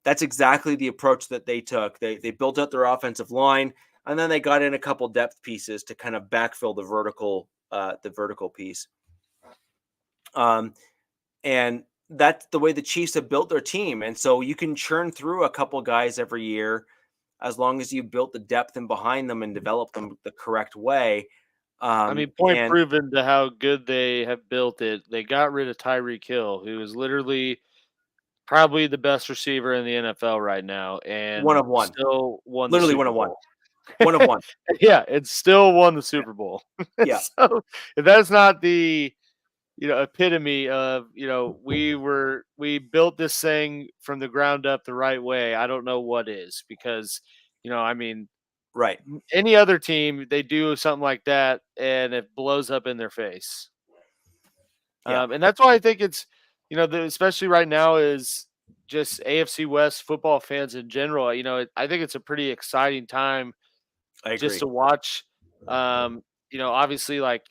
That's exactly the approach that they took. They built out their offensive line, and then they got in a couple depth pieces to kind of backfill the vertical piece. And that's the way the Chiefs have built their team. And so you can churn through a couple guys every year, as long as you built the depth and behind them and develop them the correct way. Point proven to how good they have built it. They got rid of Tyreek Hill, who is literally probably the best receiver in the NFL right now, and one of one, still won literally the Super one of Bowl. one of one. Yeah, it still won the Super Bowl. Yeah. So if that's not the epitome of, we built this thing from the ground up the right way, I don't know what is, because Right. any other team, they do something like that and it blows up in their face. Yeah. And that's why I think it's, especially right now, is just AFC West football fans in general. I think it's a pretty exciting time I agree. just to watch. Obviously, like,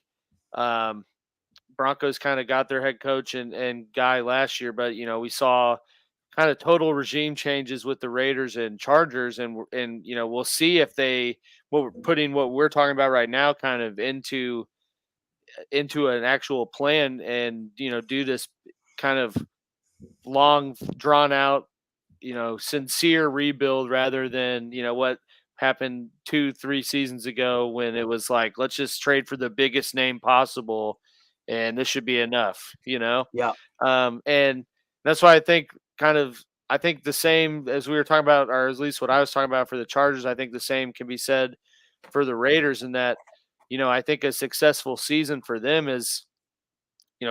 Broncos kind of got their head coach and guy last year, but we saw kind of total regime changes with the Raiders and Chargers, and we'll see if we're putting what we're talking about right now kind of into an actual plan, and do this kind of long drawn out, sincere rebuild, rather than what happened 2-3 seasons ago, when it was like, let's just trade for the biggest name possible and this should be enough. Yeah. And that's why I think the same as we were talking about, or at least what I was talking about for the Chargers, I think the same can be said for the Raiders, in that I think a successful season for them is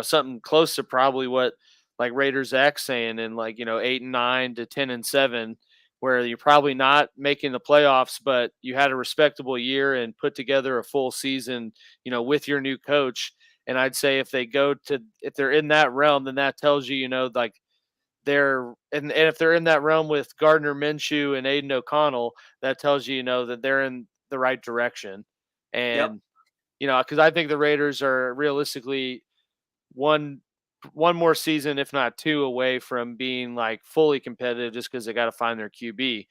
something close to probably what, like, Raiders X saying, in like 8-9 to 10-7, where you're probably not making the playoffs, but you had a respectable year and put together a full season with your new coach. And I'd say if they're in that realm, then that tells you, like, and if they're in that realm with Gardner Minshew and Aiden O'Connell, that tells you, that they're in the right direction. And because I think the Raiders are realistically one more season, if not two, away from being like fully competitive, just because they got to find their QB.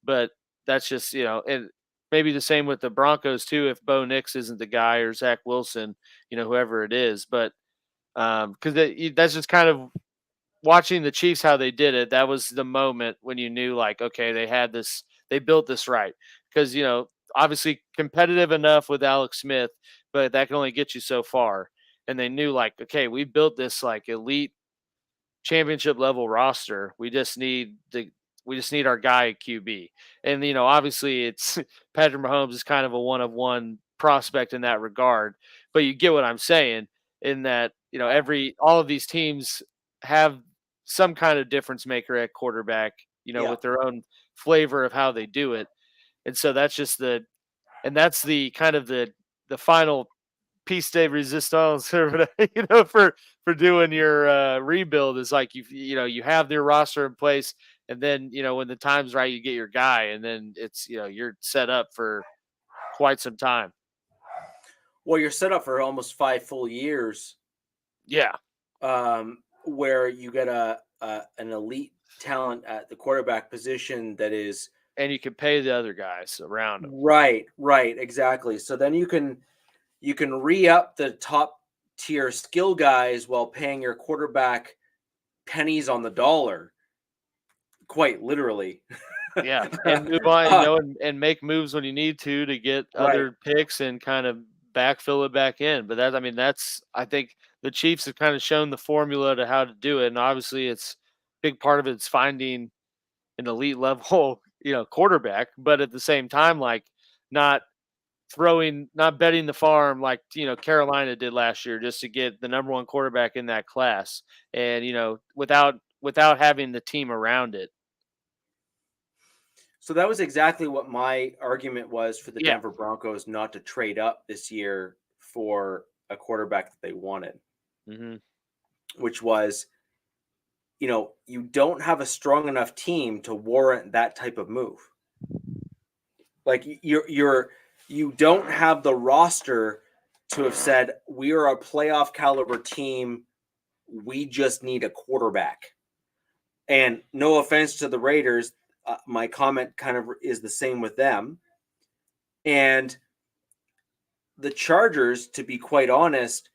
But that's just, and maybe the same with the Broncos too, if Bo Nix isn't the guy, or Zach Wilson, whoever it is. But because that's just kind of watching the Chiefs, how they did it. That was the moment when you knew, like, okay, they built this right. Because, obviously competitive enough with Alex Smith, but that can only get you so far. And they knew, like, okay, we built this like elite championship level roster. We just need our guy at QB. And obviously it's Patrick Mahomes is kind of a one of one prospect in that regard. But you get what I'm saying, in that all of these teams have some kind of difference maker at quarterback, with their own flavor of how they do it. And so that's just that's the kind of the final piece de resistance, or for doing your rebuild, is like you have their roster in place, and then when the time's right, you get your guy, and then it's you're set up for quite some time. Well, you're set up for almost 5 full years. Yeah. Where you get an elite talent at the quarterback position that is, and you can pay the other guys around them. Right, exactly. So then you can re-up the top tier skill guys while paying your quarterback pennies on the dollar, quite literally. Yeah, and move on, and make moves when you need to get other picks and kind of backfill it back in. But I think the Chiefs have kind of shown the formula to how to do it, and obviously it's big part of it's finding an elite level, quarterback, but at the same time, like not betting the farm like Carolina did last year just to get the number one quarterback in that class, and without having the team around it. So that was exactly what my argument was for the Denver Broncos not to trade up this year for a quarterback that they wanted, which was, you don't have a strong enough team to warrant that type of move. Like you don't have the roster to have said, we are a playoff caliber team. We just need a quarterback. And no offense to the Raiders, my comment kind of is the same with them. And the Chargers, to be quite honest,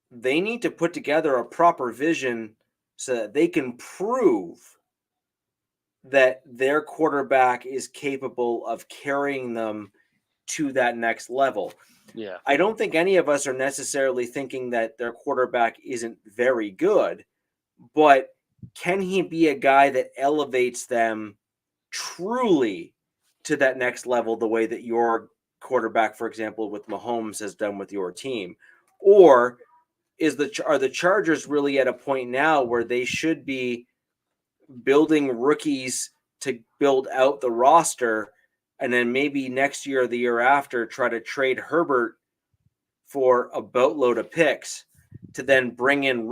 they need to put together a proper vision so that they can prove that their quarterback is capable of carrying them to that next level. Yeah. I don't think any of us are necessarily thinking that their quarterback isn't very good, but can he be a guy that elevates them truly to that next level the way that your quarterback, for example, with Mahomes has done with your team? Or are the Chargers really at a point now where they should be building rookies to build out the roster, and then maybe next year or the year after try to trade Herbert for a boatload of picks to then bring in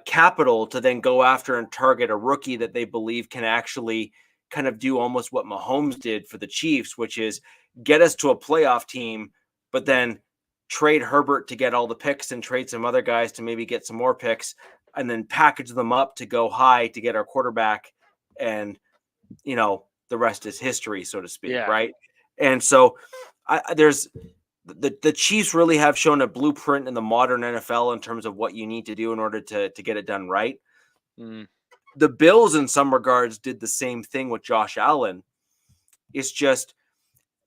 capital to then go after and target a rookie that they believe can actually kind of do almost what Mahomes did for the Chiefs, which is get us to a playoff team, but then trade Herbert to get all the picks and trade some other guys to maybe get some more picks, and then package them up to go high to get our quarterback. And, the rest is history, so to speak. Yeah. Right. And so the Chiefs really have shown a blueprint in the modern NFL in terms of what you need to do in order to get it done right. The Bills, in some regards, did the same thing with Josh Allen. It's just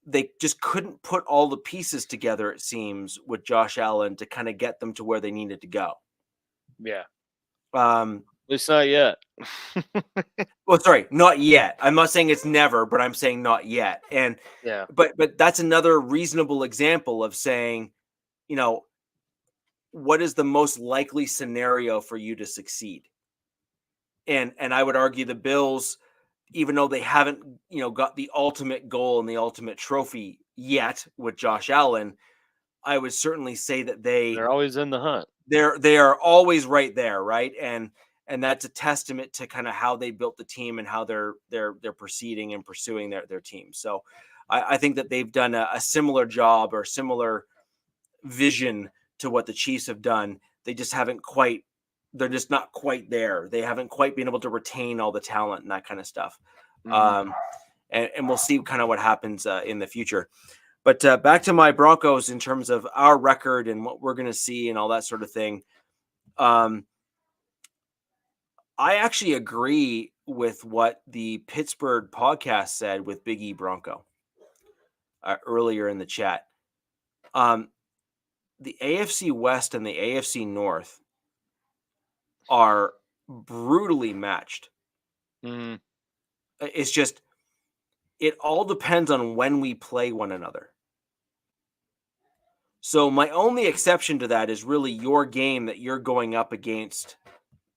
they just couldn't put all the pieces together, it seems, with Josh Allen to kind of get them to where they needed to go. Yeah. At least not yet. Well, sorry, not yet. I'm not saying it's never, but I'm saying not yet. And yeah, but that's another reasonable example of saying, what is the most likely scenario for you to succeed? And I would argue the Bills, even though they haven't, got the ultimate goal and the ultimate trophy yet with Josh Allen, I would certainly say that they're always in the hunt. They are always right there, right? And that's a testament to kind of how they built the team and how they're proceeding and pursuing their team. So I think that they've done a similar job or similar vision to what the Chiefs have done. They just haven't quite. They're just not quite there. They haven't quite been able to retain all the talent and that kind of stuff. And we'll see kind of what happens in the future. But back to my Broncos in terms of our record and what we're going to see and all that sort of thing. I actually agree with what the Pittsburgh podcast said with Big E Bronco earlier in the chat. The AFC West and the AFC North are brutally matched. It's just, it all depends on when we play one another. So my only exception to that is really your game that you're going up against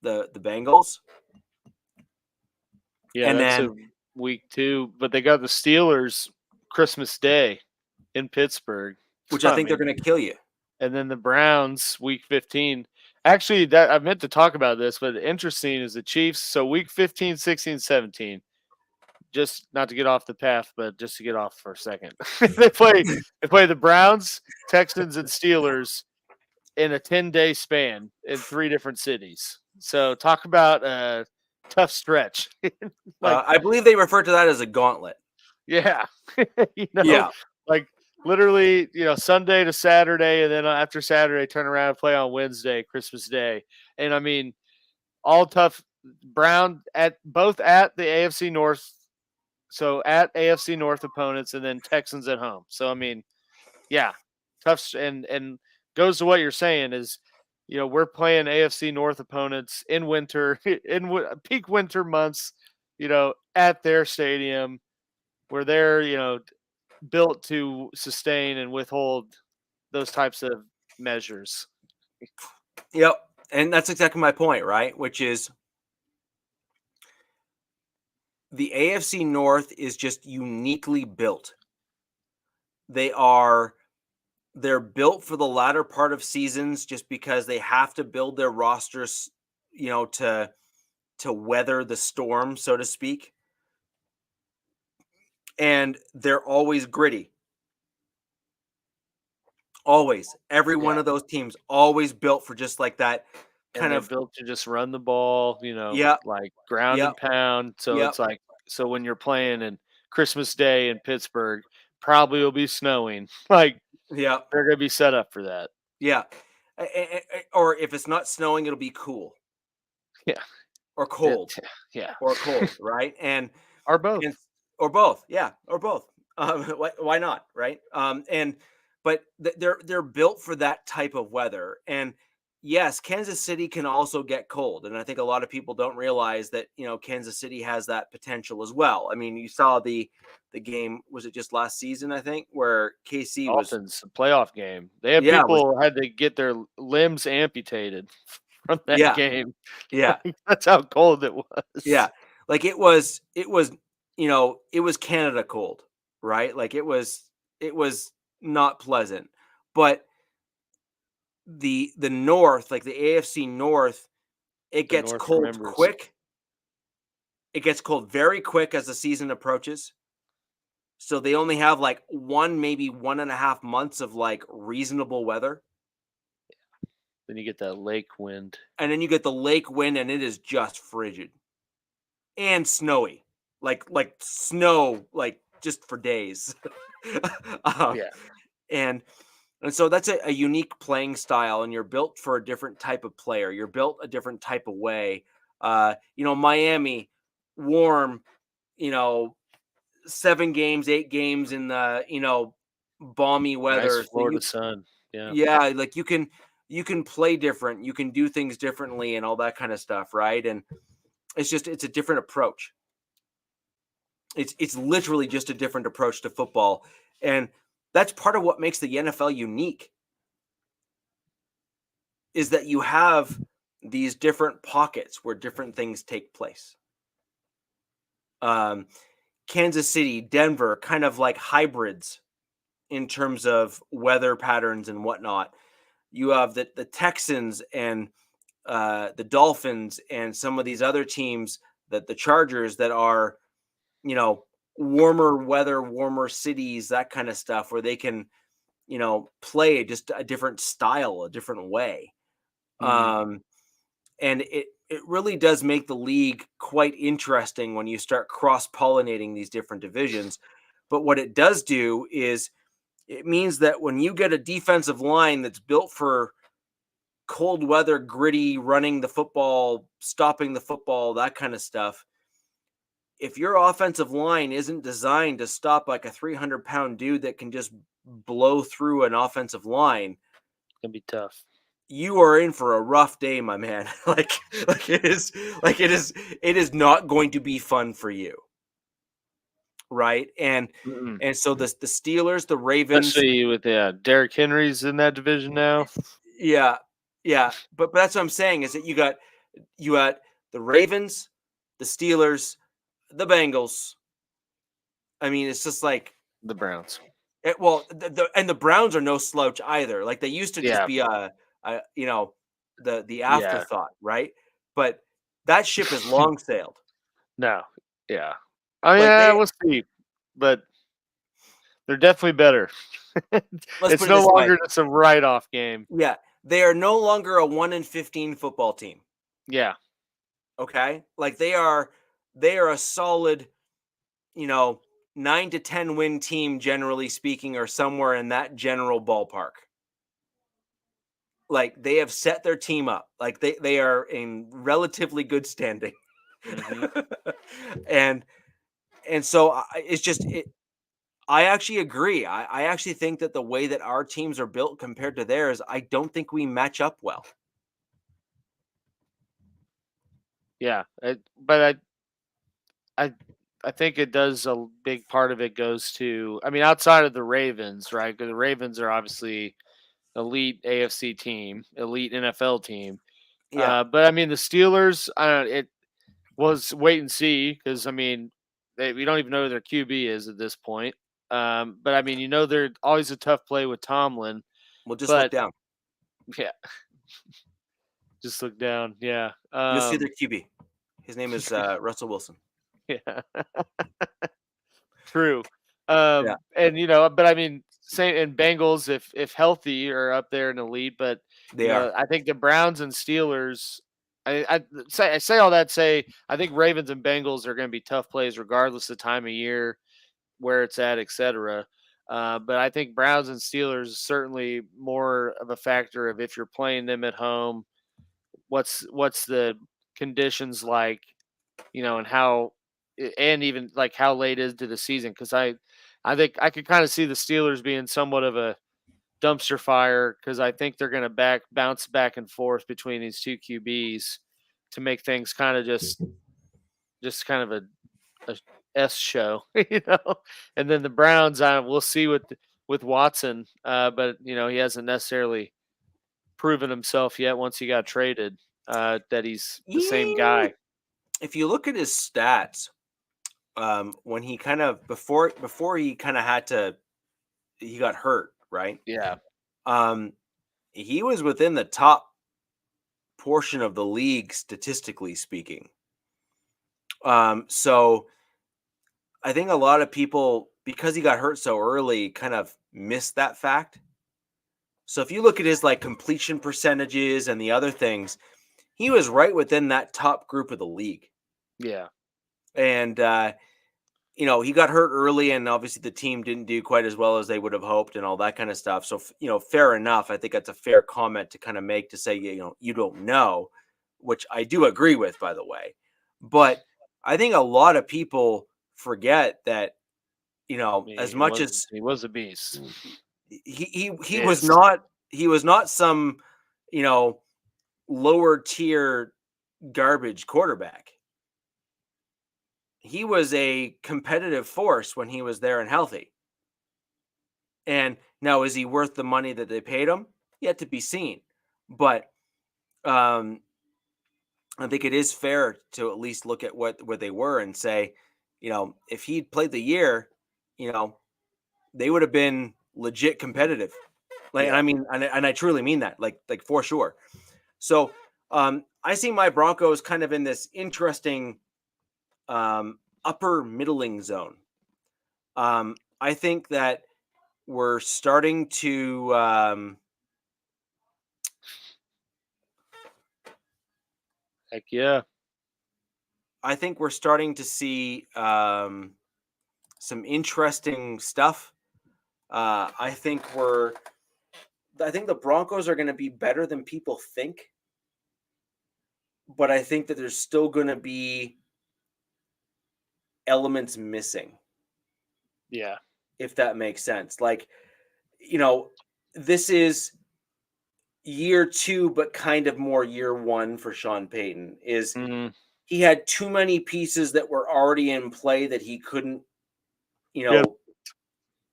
the Bengals. Yeah, And that's then, a week 2, but they got the Steelers Christmas Day in Pittsburgh. which So, I I think they're mean, going to kill you. and then the Browns week 15. Actually, that I meant to talk about this, but interesting is the Chiefs. So week 15, 16, 17. Just not to get off the path, but just to get off for a second. they play the Browns, Texans, and Steelers in a 10-day span in 3 different cities. So talk about a tough stretch. Like, I believe they refer to that as a gauntlet. yeah, Yeah. like literally, Sunday to Saturday, and then after Saturday, turn around and play on Wednesday, Christmas Day. And I mean, all tough. Brown both at the AFC North, so at AFC North opponents, and then Texans at home. So I mean, yeah, tough. And goes to what you're saying is, we're playing AFC North opponents in winter, in peak winter months, at their stadium where they're built to sustain and withhold those types of measures. Yep. And that's exactly my point, right? Which is the AFC North is just uniquely built. They're built for the latter part of seasons just because they have to build their rosters, to weather the storm, so to speak. And they're always gritty. Always. Every one of those teams always built for just like that kind of built to just run the ball, Yep. like ground Yep. and pound. So Yep. it's like, so when you're playing in Christmas Day in Pittsburgh, probably will be snowing. Like, Yeah. they're going to be set up for that. Yeah. Or if it's not snowing, it'll be cool. Yeah. Or cold. Yeah. Or cold, right? And or both. Or both. Yeah. Or both. Why not? Right. But they're built for that type of weather. And yes, Kansas City can also get cold. And I think a lot of people don't realize that, Kansas City has that potential as well. I mean, you saw the game, was it just last season, I think, where KC Dolphins playoff game. They had people had to get their limbs amputated from that game. Yeah. Like, that's how cold it was. Yeah. Like it was Canada cold, right? Like it was not pleasant. But the North, like the AFC North, it gets cold quick. It gets cold very quick as the season approaches. So they only have like maybe 1.5 months of like reasonable weather. Then you get that lake wind. And then you get the lake wind, and it is just frigid. And snowy. Like snow, like just for days. And so that's a unique playing style, and you're built for a different type of player. You're built a different type of way. Miami, warm, 7 games, 8 games in the, balmy weather. Nice Florida sun. Yeah. Yeah, like you can play different. You can do things differently and all that kind of stuff, right? And it's a different approach. It's literally just a different approach to football. And that's part of what makes the NFL unique, is that you have these different pockets where different things take place. Kansas City, Denver, kind of like hybrids in terms of weather patterns and whatnot. You have the Texans and the Dolphins and some of these other teams, that the Chargers, that are, warmer weather, warmer cities, that kind of stuff, where they can, play just a different style, a different way. And it really does make the league quite interesting when you start cross-pollinating these different divisions. But what it does do is it means that when you get a defensive line that's built for cold weather, gritty, running the football, stopping the football, that kind of stuff, if your offensive line isn't designed to stop like a 300-pound dude that can just blow through an offensive line, it's gonna be tough. You are in for a rough day, my man. it is not going to be fun for you. Right. And so the Steelers, the Ravens, especially with Derrick Henry's in that division now. Yeah. But that's what I'm saying, is that you got the Ravens, the Steelers, the Bengals. I mean, it's just like The Browns. the Browns are no slouch either. Like they used to just be a the afterthought, right? But that ship has long sailed. No. Yeah. Oh Like yeah, we'll see. But they're definitely better. let's It's put it no this way. longer just a write-off game. Yeah, they are no longer a 1-15 football team. Yeah. Okay, like they are a solid, 9 to 10 win team, generally speaking, or somewhere in that general ballpark. Like they have set their team up. Like they are in relatively good standing. Mm-hmm. and so it's just I actually agree. I actually think that the way that our teams are built compared to theirs, I don't think we match up well. Yeah. But I think it does a big part of it goes to, I mean, outside of the Ravens, right? Because the Ravens are obviously elite AFC team, elite NFL team. Yeah. But I mean, the Steelers, it was wait and see because I mean, we don't even know who their QB is at this point. But I mean, they're always a tough play with Tomlin. Well, just look But down. yeah, just look down. Yeah. You'll see their QB. His name is Russell Wilson. Yeah. True. Yeah. And but I mean, same and Bengals if healthy are up there in elite, but They are. I think the Browns and Steelers. I say all that say I think Ravens and Bengals are going to be tough plays regardless of time of year, where it's at, etc. But I think Browns and Steelers is certainly more of a factor of if you're playing them at home, what's the conditions like, and how and even like how late into the season because I think I could kind of see the Steelers being somewhat of a dumpster fire because I think they're going to bounce back and forth between these two QBs to make things kind of just kind of a S show, And then the Browns, we'll see with Watson, but he hasn't necessarily proven himself yet. Once he got traded, that he's the same guy. If you look at his stats, when he kind of before he kind of he got hurt, right? Yeah. He was within the top portion of the league statistically speaking. So I think a lot of people, because he got hurt so early, kind of missed that fact. So if you look at his like completion percentages and the other things, he was right within that top group of the league. Yeah. And he got hurt early, and obviously the team didn't do quite as well as they would have hoped, and all that kind of stuff. So fair enough. I think that's a fair comment to kind of make, to say you don't know, which I do agree with, by the way. But I think a lot of people forget that as much as he was a beast, he was not some lower tier garbage quarterback. He was a competitive force when he was there and healthy. And now, is he worth the money that they paid him? Yet to be seen. But I think it is fair to at least look at what they were and say, if he'd played the year, they would have been legit competitive. Like, yeah. I mean, and I truly mean that, like for sure. So I see my Broncos kind of in this interesting upper middling zone. I think that we're starting to Heck yeah. I think we're starting to see some interesting stuff. I think the Broncos are going to be better than people think, but I think that there's still going to be elements missing. Yeah. If that makes sense. Like, this is year 2, but kind of more year 1 for Sean Payton. He had too many pieces that were already in play that he couldn't,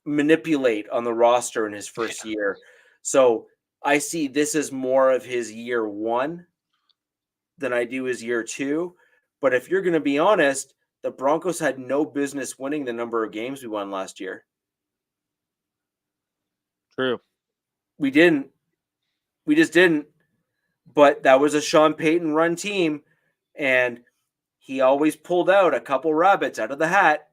manipulate on the roster in his first year. So I see this as more of his year 1 than I do his year 2. But if you're going to be honest, the Broncos had no business winning the number of games we won last year. True. We didn't. We just didn't. But that was a Sean Payton run team, and he always pulled out a couple rabbits out of the hat.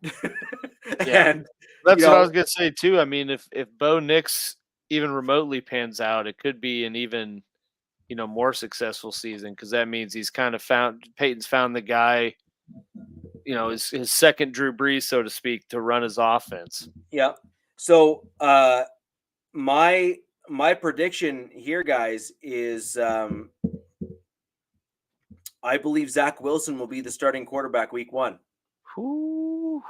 Yeah. And That's what I was going to say too. I mean, if Bo Nix even remotely pans out, it could be an even, more successful season, because that means he's kind of Peyton's found the guy, his second Drew Brees, so to speak, to run his offense. Yeah. So my prediction here, guys, is I believe Zach Wilson will be the starting quarterback week 1. Ooh.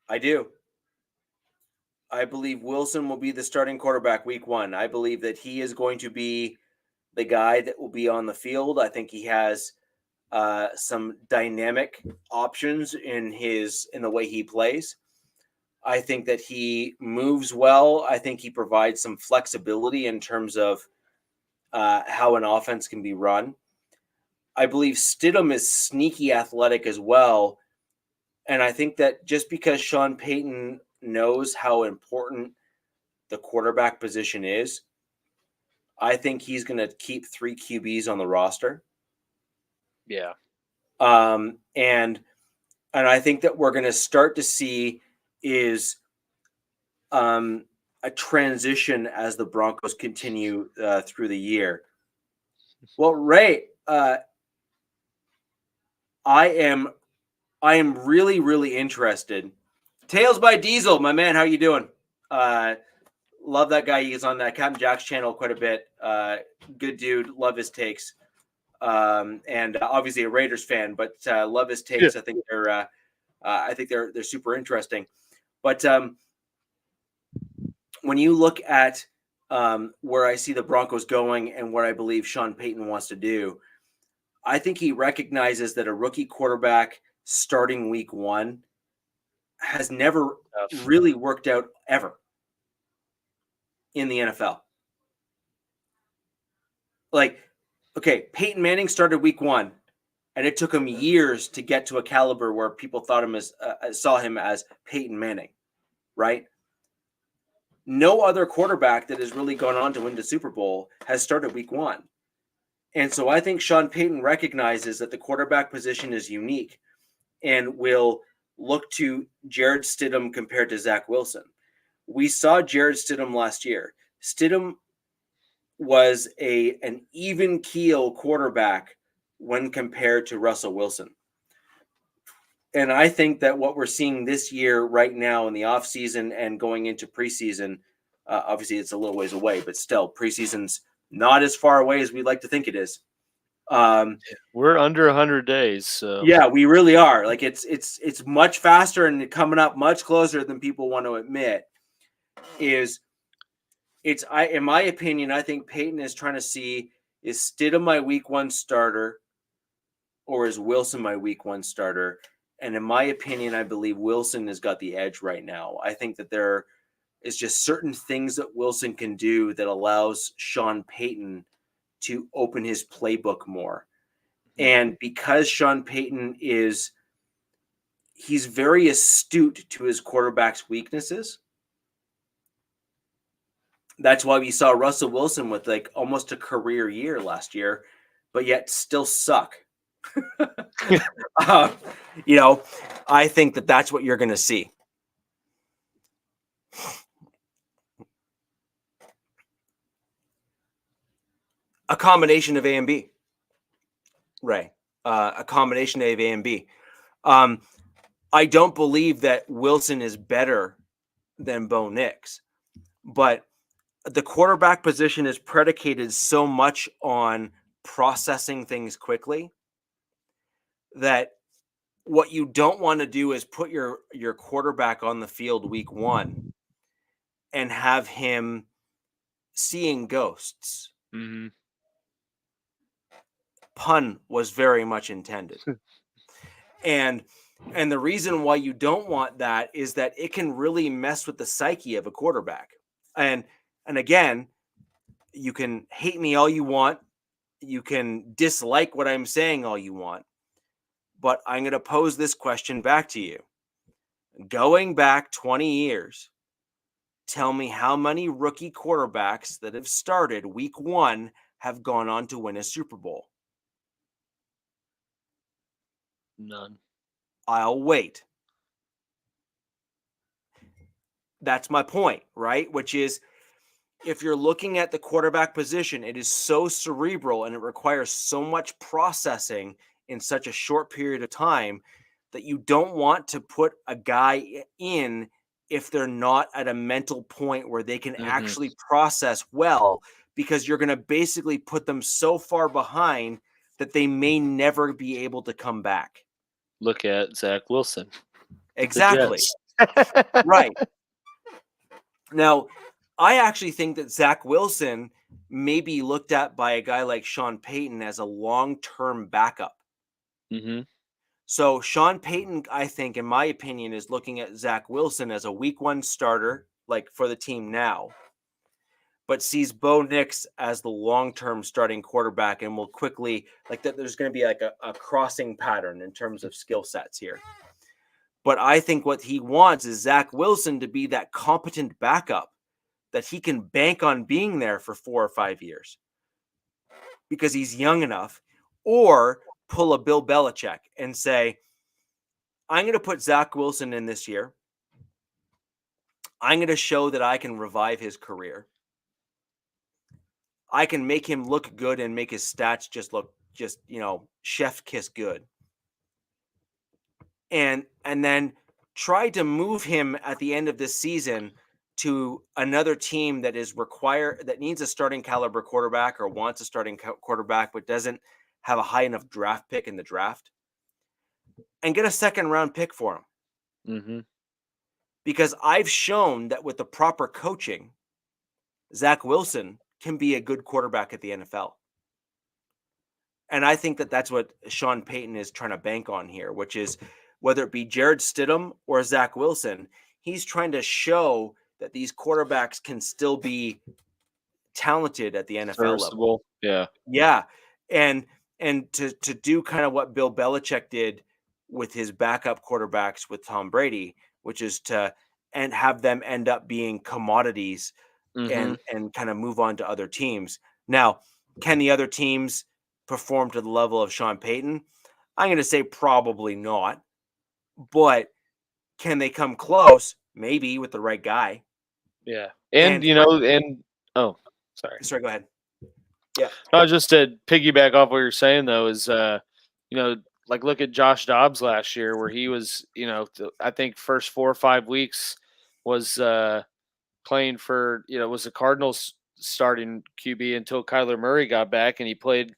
I do. I believe Wilson will be the starting quarterback week 1. I believe that he is going to be the guy that will be on the field. I think he has some dynamic options in the way he plays. I think that he moves well. I think he provides some flexibility in terms of how an offense can be run. I believe Stidham is sneaky athletic as well. And I think that just because Sean Payton knows how important the quarterback position is, I think he's going to keep 3 QBs on the roster. Yeah. And I think that we're going to start to see is a transition as the Broncos continue through the year. Well, Ray, I am really, really interested. Tales by Diesel, my man, how you doing? Love that guy. He's on that Captain Jack's channel quite a bit. Good dude. Love his takes. And obviously a Raiders fan, but love his takes. Yeah. I think they're super interesting. But when you look at where I see the Broncos going and what I believe Sean Payton wants to do, I think he recognizes that a rookie quarterback starting week 1 has never really worked out ever in the NFL. Like, okay, Peyton Manning started week 1, and it took him years to get to a caliber where people saw him as Peyton Manning, right? No other quarterback that has really gone on to win the Super Bowl has started week 1. And so I think Sean Payton recognizes that the quarterback position is unique and will look to Jared Stidham compared to Zach Wilson. We saw Jared Stidham last year. Stidham was an even keel quarterback when compared to Russell Wilson. And I think that what we're seeing this year right now in the offseason and going into preseason, obviously it's a little ways away, but still preseason's not as far away as we'd like to think it is. We're under 100 days. So yeah, we really are. Like it's much faster and coming up much closer than people want to admit. In my opinion, I think Payton is trying to see, is Stidham my week 1 starter or is Wilson my week 1 starter? And in my opinion, I believe Wilson has got the edge right now. I think that there is just certain things that Wilson can do that allows Sean Payton to open his playbook more. And because Sean Payton he's very astute to his quarterback's weaknesses. That's why we saw Russell Wilson with like almost a career year last year, but yet still suck. I think that that's what you're going to see. A combination of A and B, Ray. A combination of A and B. I don't believe that Wilson is better than Bo Nix, but the quarterback position is predicated so much on processing things quickly that what you don't want to do is put your quarterback on the field week 1 and have him seeing ghosts. Mm-hmm. Pun was very much intended. And the reason why you don't want that is that it can really mess with the psyche of a quarterback. And again, you can hate me all you want. You can dislike what I'm saying all you want. But I'm going to pose this question back to you. Going back 20 years, tell me how many rookie quarterbacks that have started week 1 have gone on to win a Super Bowl? None. I'll wait. That's my point, right? Which is, if you're looking at the quarterback position, it is so cerebral and it requires so much processing in such a short period of time that you don't want to put a guy in if they're not at a mental point where they can actually process well, because you're going to basically put them so far behind that they may never be able to come back. Look at Zach Wilson. Exactly. Right. Now, I actually think that Zach Wilson may be looked at by a guy like Sean Payton as a long-term backup. So Sean Payton, I think, in my opinion, is looking at Zach Wilson as a week 1 starter, like for the team now, but sees Bo Nix as the long-term starting quarterback and will quickly, like that, there's going to be like a crossing pattern in terms of skill sets here. But I think what he wants is Zach Wilson to be that competent backup that he can bank on being there for 4 or 5 years because he's young enough, or pull a Bill Belichick and say, I'm going to put Zach Wilson in this year. I'm going to show that I can revive his career. I can make him look good and make his stats just chef kiss good. And then try to move him at the end of this season to another team that needs a starting caliber quarterback or wants a starting quarterback, but doesn't have a high enough draft pick in the draft, and get a 2nd round pick for him. Because I've shown that with the proper coaching, Zach Wilson can be a good quarterback at the NFL. And I think that that's what Sean Payton is trying to bank on here, which is whether it be Jared Stidham or Zach Wilson, he's trying to show that these quarterbacks can still be talented at the NFL level. Yeah. And to do kind of what Bill Belichick did with his backup quarterbacks with Tom Brady, which is to have them end up being commodities and kind of move on to other teams. Now, can the other teams perform to the level of Sean Payton? I'm going to say probably not. But can they come close? Maybe, with the right guy. Yeah. Sorry, go ahead. Yeah. No, just to piggyback off what you're saying, though, is, like look at Josh Dobbs last year, where he was, I think first 4 or 5 weeks was playing for, was the Cardinals starting QB until Kyler Murray got back, and he played,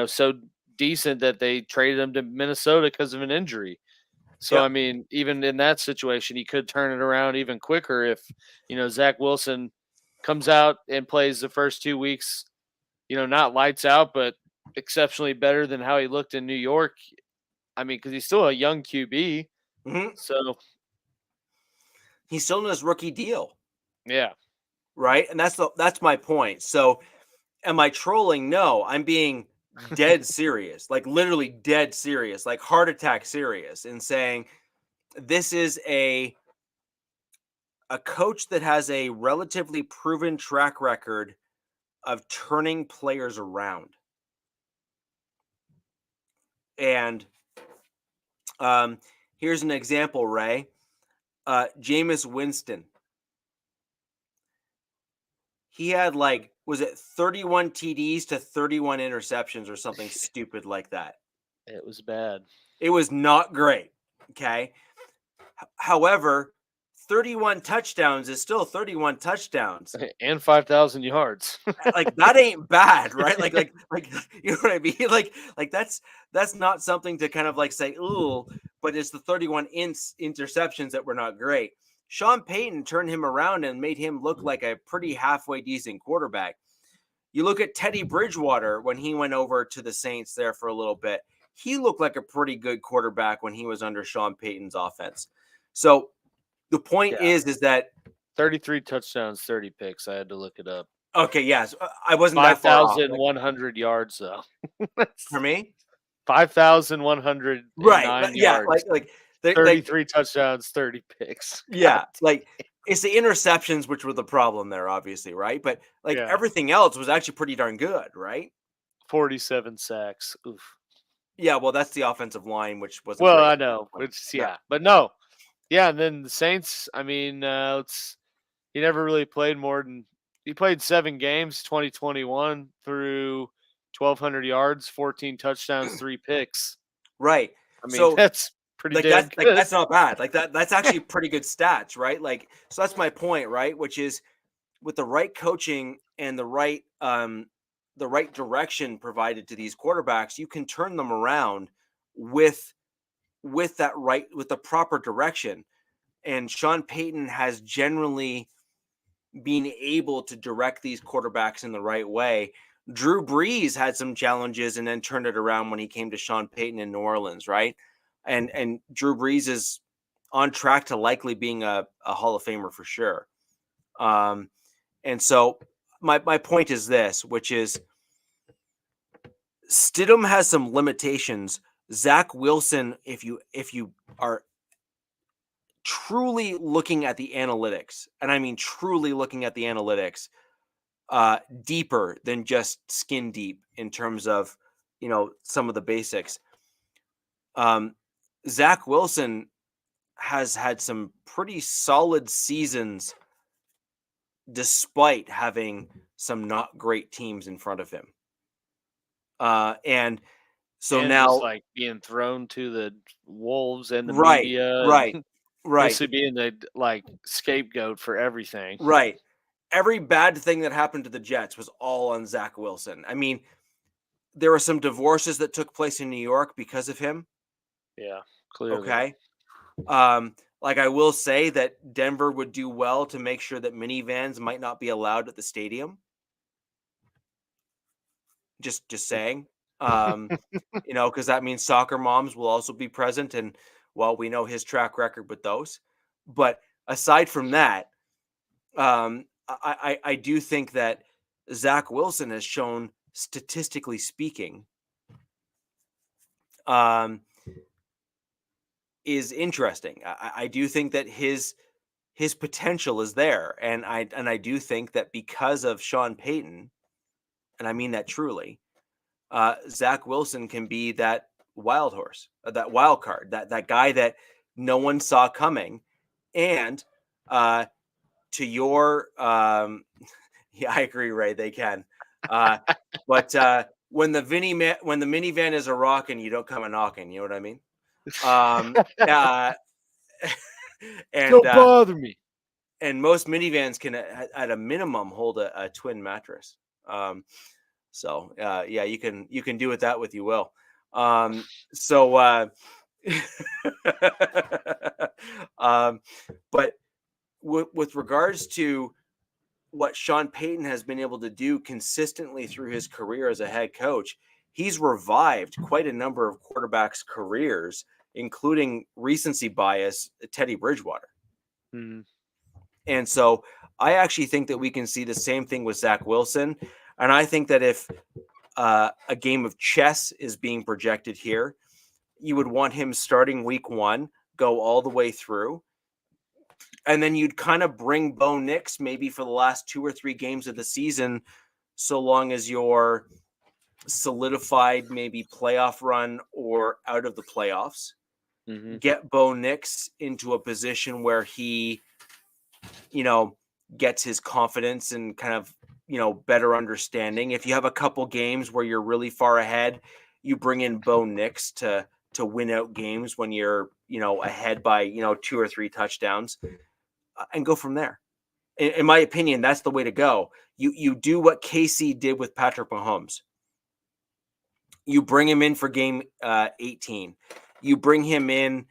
so decent that they traded him to Minnesota because of an injury. So, I mean, even in that situation, he could turn it around even quicker if, Zach Wilson comes out and plays the first 2 weeks, not lights out, but exceptionally better than how he looked in New York. I mean, because he's still a young QB. So he's still in his rookie deal. Yeah. Right. And that's my point. So am I trolling? No, I'm being dead serious, like literally dead serious, like heart attack serious, in saying this is a coach that has a relatively proven track record of turning players around. And here's an example, Ray. Jameis Winston. He had was it 31 TDs to 31 interceptions or something stupid like that? It was bad. It was not great. Okay. However, 31 touchdowns is still 31 touchdowns and 5,000 yards. Like that ain't bad, right? Like you know what I mean? Like that's not something to kind of say, ooh, but it's the 31 interceptions that were not great. Sean Payton turned him around and made him look like a pretty halfway decent quarterback. You look at Teddy Bridgewater when he went over to the Saints there for a little bit. He looked like a pretty good quarterback when he was under Sean Payton's offense. So the point is that 33 touchdowns, 30 picks. I had to look it up. Okay, yes. I wasn't that far off. 5,100 yards, though. For me? 5,109 right. Yeah, yards, like 33 touchdowns, 30 picks. yeah, like it's the interceptions which were the problem there, obviously, right? But like Yeah. everything else was actually pretty darn good, right? 47 sacks. Oof. Yeah, well, that's the offensive line, which wasn't Well, great. I know. But no. Yeah, and then the Saints, I mean, he never really played he played 7 games, 2021 through 1,200 yards, 14 touchdowns, 3 picks. Right. I mean, So that's pretty like damn good. that's not bad. Like that's actually pretty good stats, right? Like so that's my point, right? Which is with the right coaching and the right direction provided to these quarterbacks, you can turn them around with with the proper direction. And Sean Payton has generally been able to direct these quarterbacks in the right way. Drew Brees had some challenges and then turned it around when he came to Sean Payton in New Orleans, right? And Drew Brees is on track to likely being a Hall of Famer for sure. And so my point is this, which is Stidham has some limitations. Zach Wilson, if you are truly looking at the analytics, and I mean truly looking at the analytics, deeper than just skin deep in terms of some of the basics. Zach Wilson has had some pretty solid seasons despite having some not great teams in front of him. And so And just now, like being thrown to the wolves and the right, media, right, and right, mostly being the like scapegoat for everything. right. Every bad thing that happened to the Jets was all on Zach Wilson. I mean, there were some divorces that took place in New York because of him. Yeah, clearly. Okay. Like I will say that Denver would do well to make sure that minivans might not be allowed at the stadium. Just saying. Because that means soccer moms will also be present, and well, we know his track record with those. But aside from that, I do think that Zach Wilson has shown, statistically speaking, is interesting. I do think that his potential is there, and I do think that because of Sean Payton, and I mean that truly, Zach Wilson can be that wild horse, that wild card, that guy that no one saw coming. And to your, yeah, I agree, Ray. They can, but when the minivan is a rockin', you don't come a knocking. You know what I mean? Uh, and Don't bother me. and most minivans can, at a minimum, hold a twin mattress. So yeah, you can do with that what you will. So but with regards to what Sean Payton has been able to do consistently through his career as a head coach, he's revived quite a number of quarterbacks' careers, including recency bias, Teddy Bridgewater. Mm-hmm. And so I actually think that we can see the same thing with Zach Wilson. And I think that if a game of chess is being projected here, you would want him starting week 1, go all the way through. And then you'd kind of bring Bo Nix maybe for the last 2 or 3 games of the season, so long as you're solidified maybe playoff run or out of the playoffs. Mm-hmm. Get Bo Nix into a position where he, gets his confidence and kind of, better understanding. If you have a couple games where you're really far ahead, you bring in Bo Nix to win out games when you're, ahead by, 2 or 3 touchdowns, and go from there. In my opinion, that's the way to go. You do what KC did with Patrick Mahomes. You bring him in for game 18. You bring him in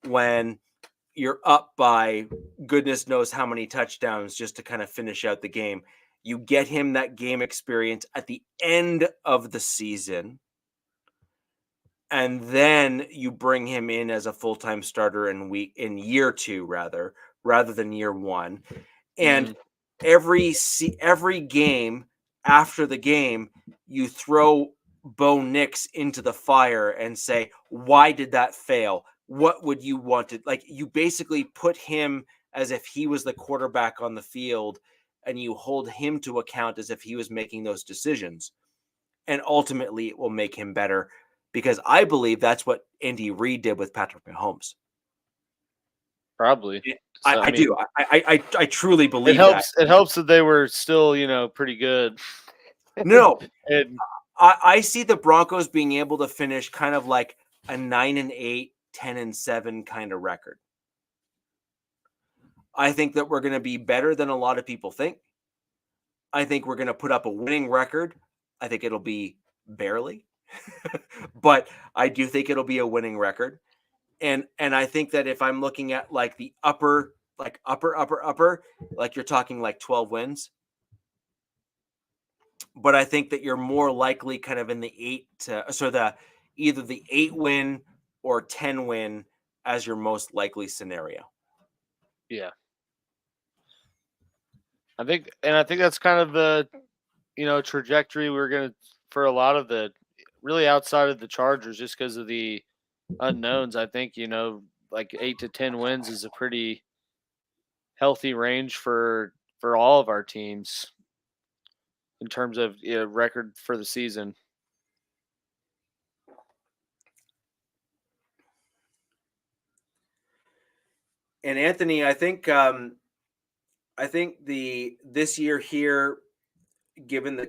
when you're up by goodness knows how many touchdowns just to kind of finish out the game. You get him that game experience at the end of the season, and then you bring him in as a full-time starter in year 2 rather than year 1. And every game, after the game, you throw Bo Nix into the fire and say, why did that fail? What would you want to, like, you basically put him as if he was the quarterback on the field and you hold him to account as if he was making those decisions. And ultimately it will make him better, because I believe that's what Andy Reid did with Patrick Mahomes. Probably. I do. I truly believe it helps that they were still, pretty good. No, And I see the Broncos being able to finish kind of like a 9-8, 10-7 kind of record. I think that we're going to be better than a lot of people think. I think we're going to put up a winning record. I think it'll be barely, but I do think it'll be a winning record. And I think that if I'm looking at like the upper, like you're talking like 12 wins. But I think that you're more likely kind of in the 8 to, so either the 8 win or 10 win as your most likely scenario. Yeah. I think that's kind of the, trajectory we're going to, for a lot of the, really outside of the Chargers, just because of the unknowns. I think, like 8 to 10 wins is a pretty healthy range for all of our teams in terms of record for the season. And Anthony, I think this year here, given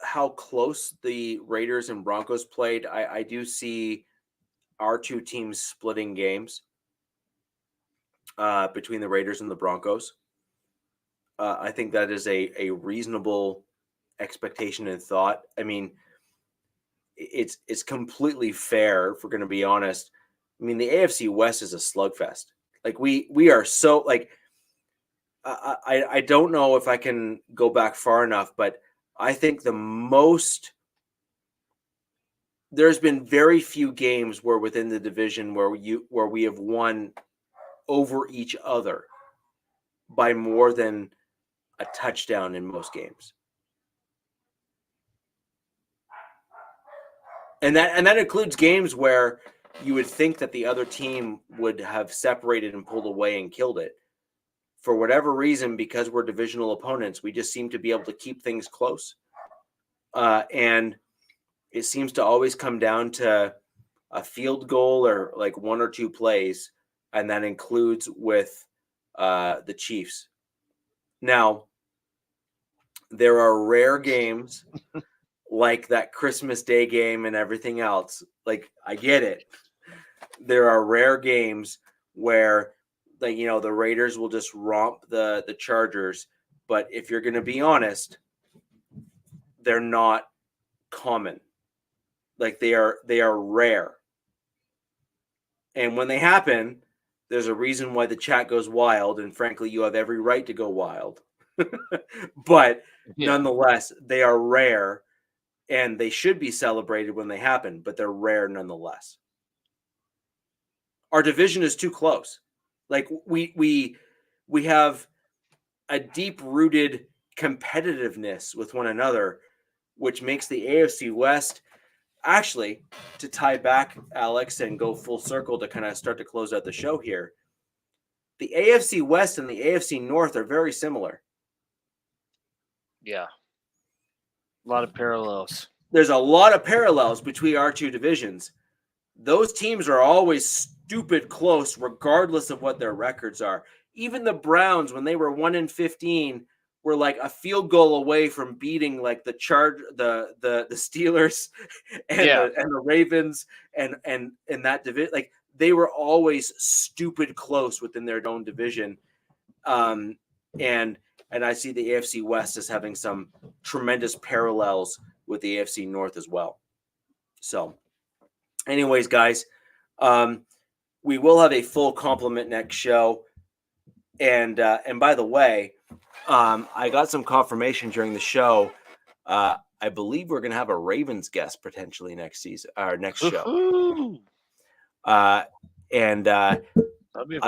how close the Raiders and Broncos played, I do see our two teams splitting games between the Raiders and the Broncos. I think that is a reasonable expectation and thought. I mean, it's completely fair, if we're going to be honest. I mean, the AFC West is a slugfest. Like we are so, like, I don't know if I can go back far enough, but I think there's been very few games where within the division where we have won over each other by more than a touchdown in most games. And that includes games where you would think that the other team would have separated and pulled away and killed it. For whatever reason, because we're divisional opponents, we just seem to be able to keep things close. And it seems to always come down to a field goal or like one or two plays, and that includes with the Chiefs. Now, there are rare games like that Christmas Day game and everything else. Like, I get it. There are rare games where the Raiders will just romp the Chargers. But if you're going to be honest, they're not common. Like, they are rare. And when they happen, there's a reason why the chat goes wild. And frankly, you have every right to go wild. But nonetheless, they are rare, and they should be celebrated when they happen, but they're rare nonetheless. Our division is too close. Like, we have a deep-rooted competitiveness with one another, which makes the AFC West, actually, to tie back, Alex, and go full circle to kind of start to close out the show here, the AFC West and the AFC North are very similar. Yeah. A lot of parallels. There's a lot of parallels between our two divisions. Those teams are always stupid close, regardless of what their records are. Even the Browns, when they were 1-15, were like a field goal away from beating like the Steelers and the Ravens and that division. Like, they were always stupid close within their own division. And I see the AFC West as having some tremendous parallels with the AFC North as well. So, anyways, guys, we will have a full complement next show. And by the way, I got some confirmation during the show. I believe we're going to have a Ravens guest potentially next season, or next show. And I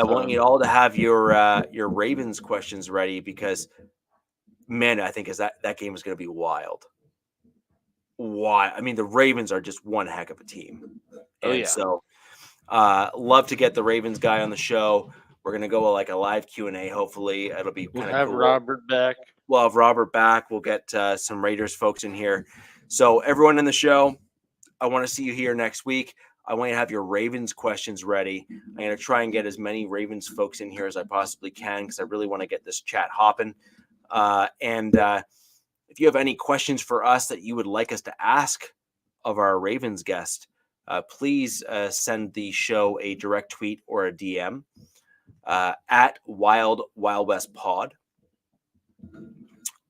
want you all to have your Ravens questions ready, because, man, I think that game is going to be wild. why. I mean, the Ravens are just one heck of a team. Oh, And yeah. so love to get the Ravens guy on the show. We're going to go like a live Q&A. Hopefully it'll be We'll kind of have cool. Robert back. We'll have Robert back. We'll get some Raiders folks in here. So everyone in the show, I want to see you here next week. I want you to have your Ravens questions ready. I'm going to try and get as many Ravens folks in here as I possibly can because I really want to get this chat hopping. And if you have any questions for us that you would like us to ask of our Ravens guest, please send the show a direct tweet or a DM at Wild West Pod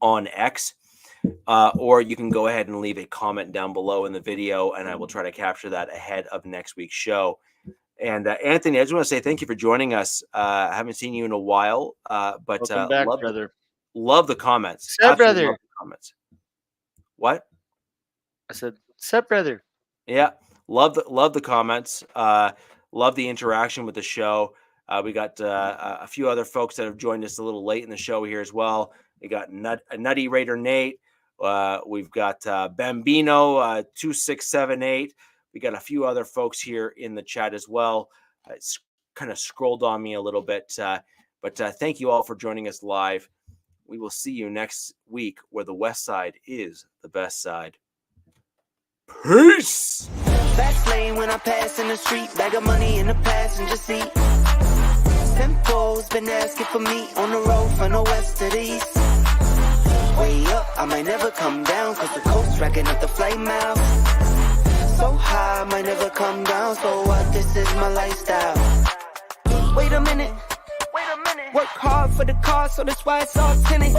on X. Or you can go ahead and leave a comment down below in the video, and I will try to capture that ahead of next week's show. And Anthony, I just want to say thank you for joining us. I haven't seen you in a while, but Welcome back, brother. Love the comments. Sup, brother? Love the comments. What? I said, sup, brother. Yeah, love the comments. Love the interaction with the show. We got a few other folks that have joined us a little late in the show here as well. We got Nutty Raider Nate. We've got Bambino 2678. We got a few other folks here in the chat as well. It's kind of scrolled on me a little bit, but thank you all for joining us live. We will see you next week where the West Side is the best side. Peace. Fast lane when I pass in the street, bag of money in the passenger seat. Tempo's been asking for me on the road from the west to the east. Way up, I might never come down, cause the coast's racking up the flame out. So high, I might never come down, so what, this is my lifestyle. Wait a minute, work hard for the car, so that's why it's all tinted.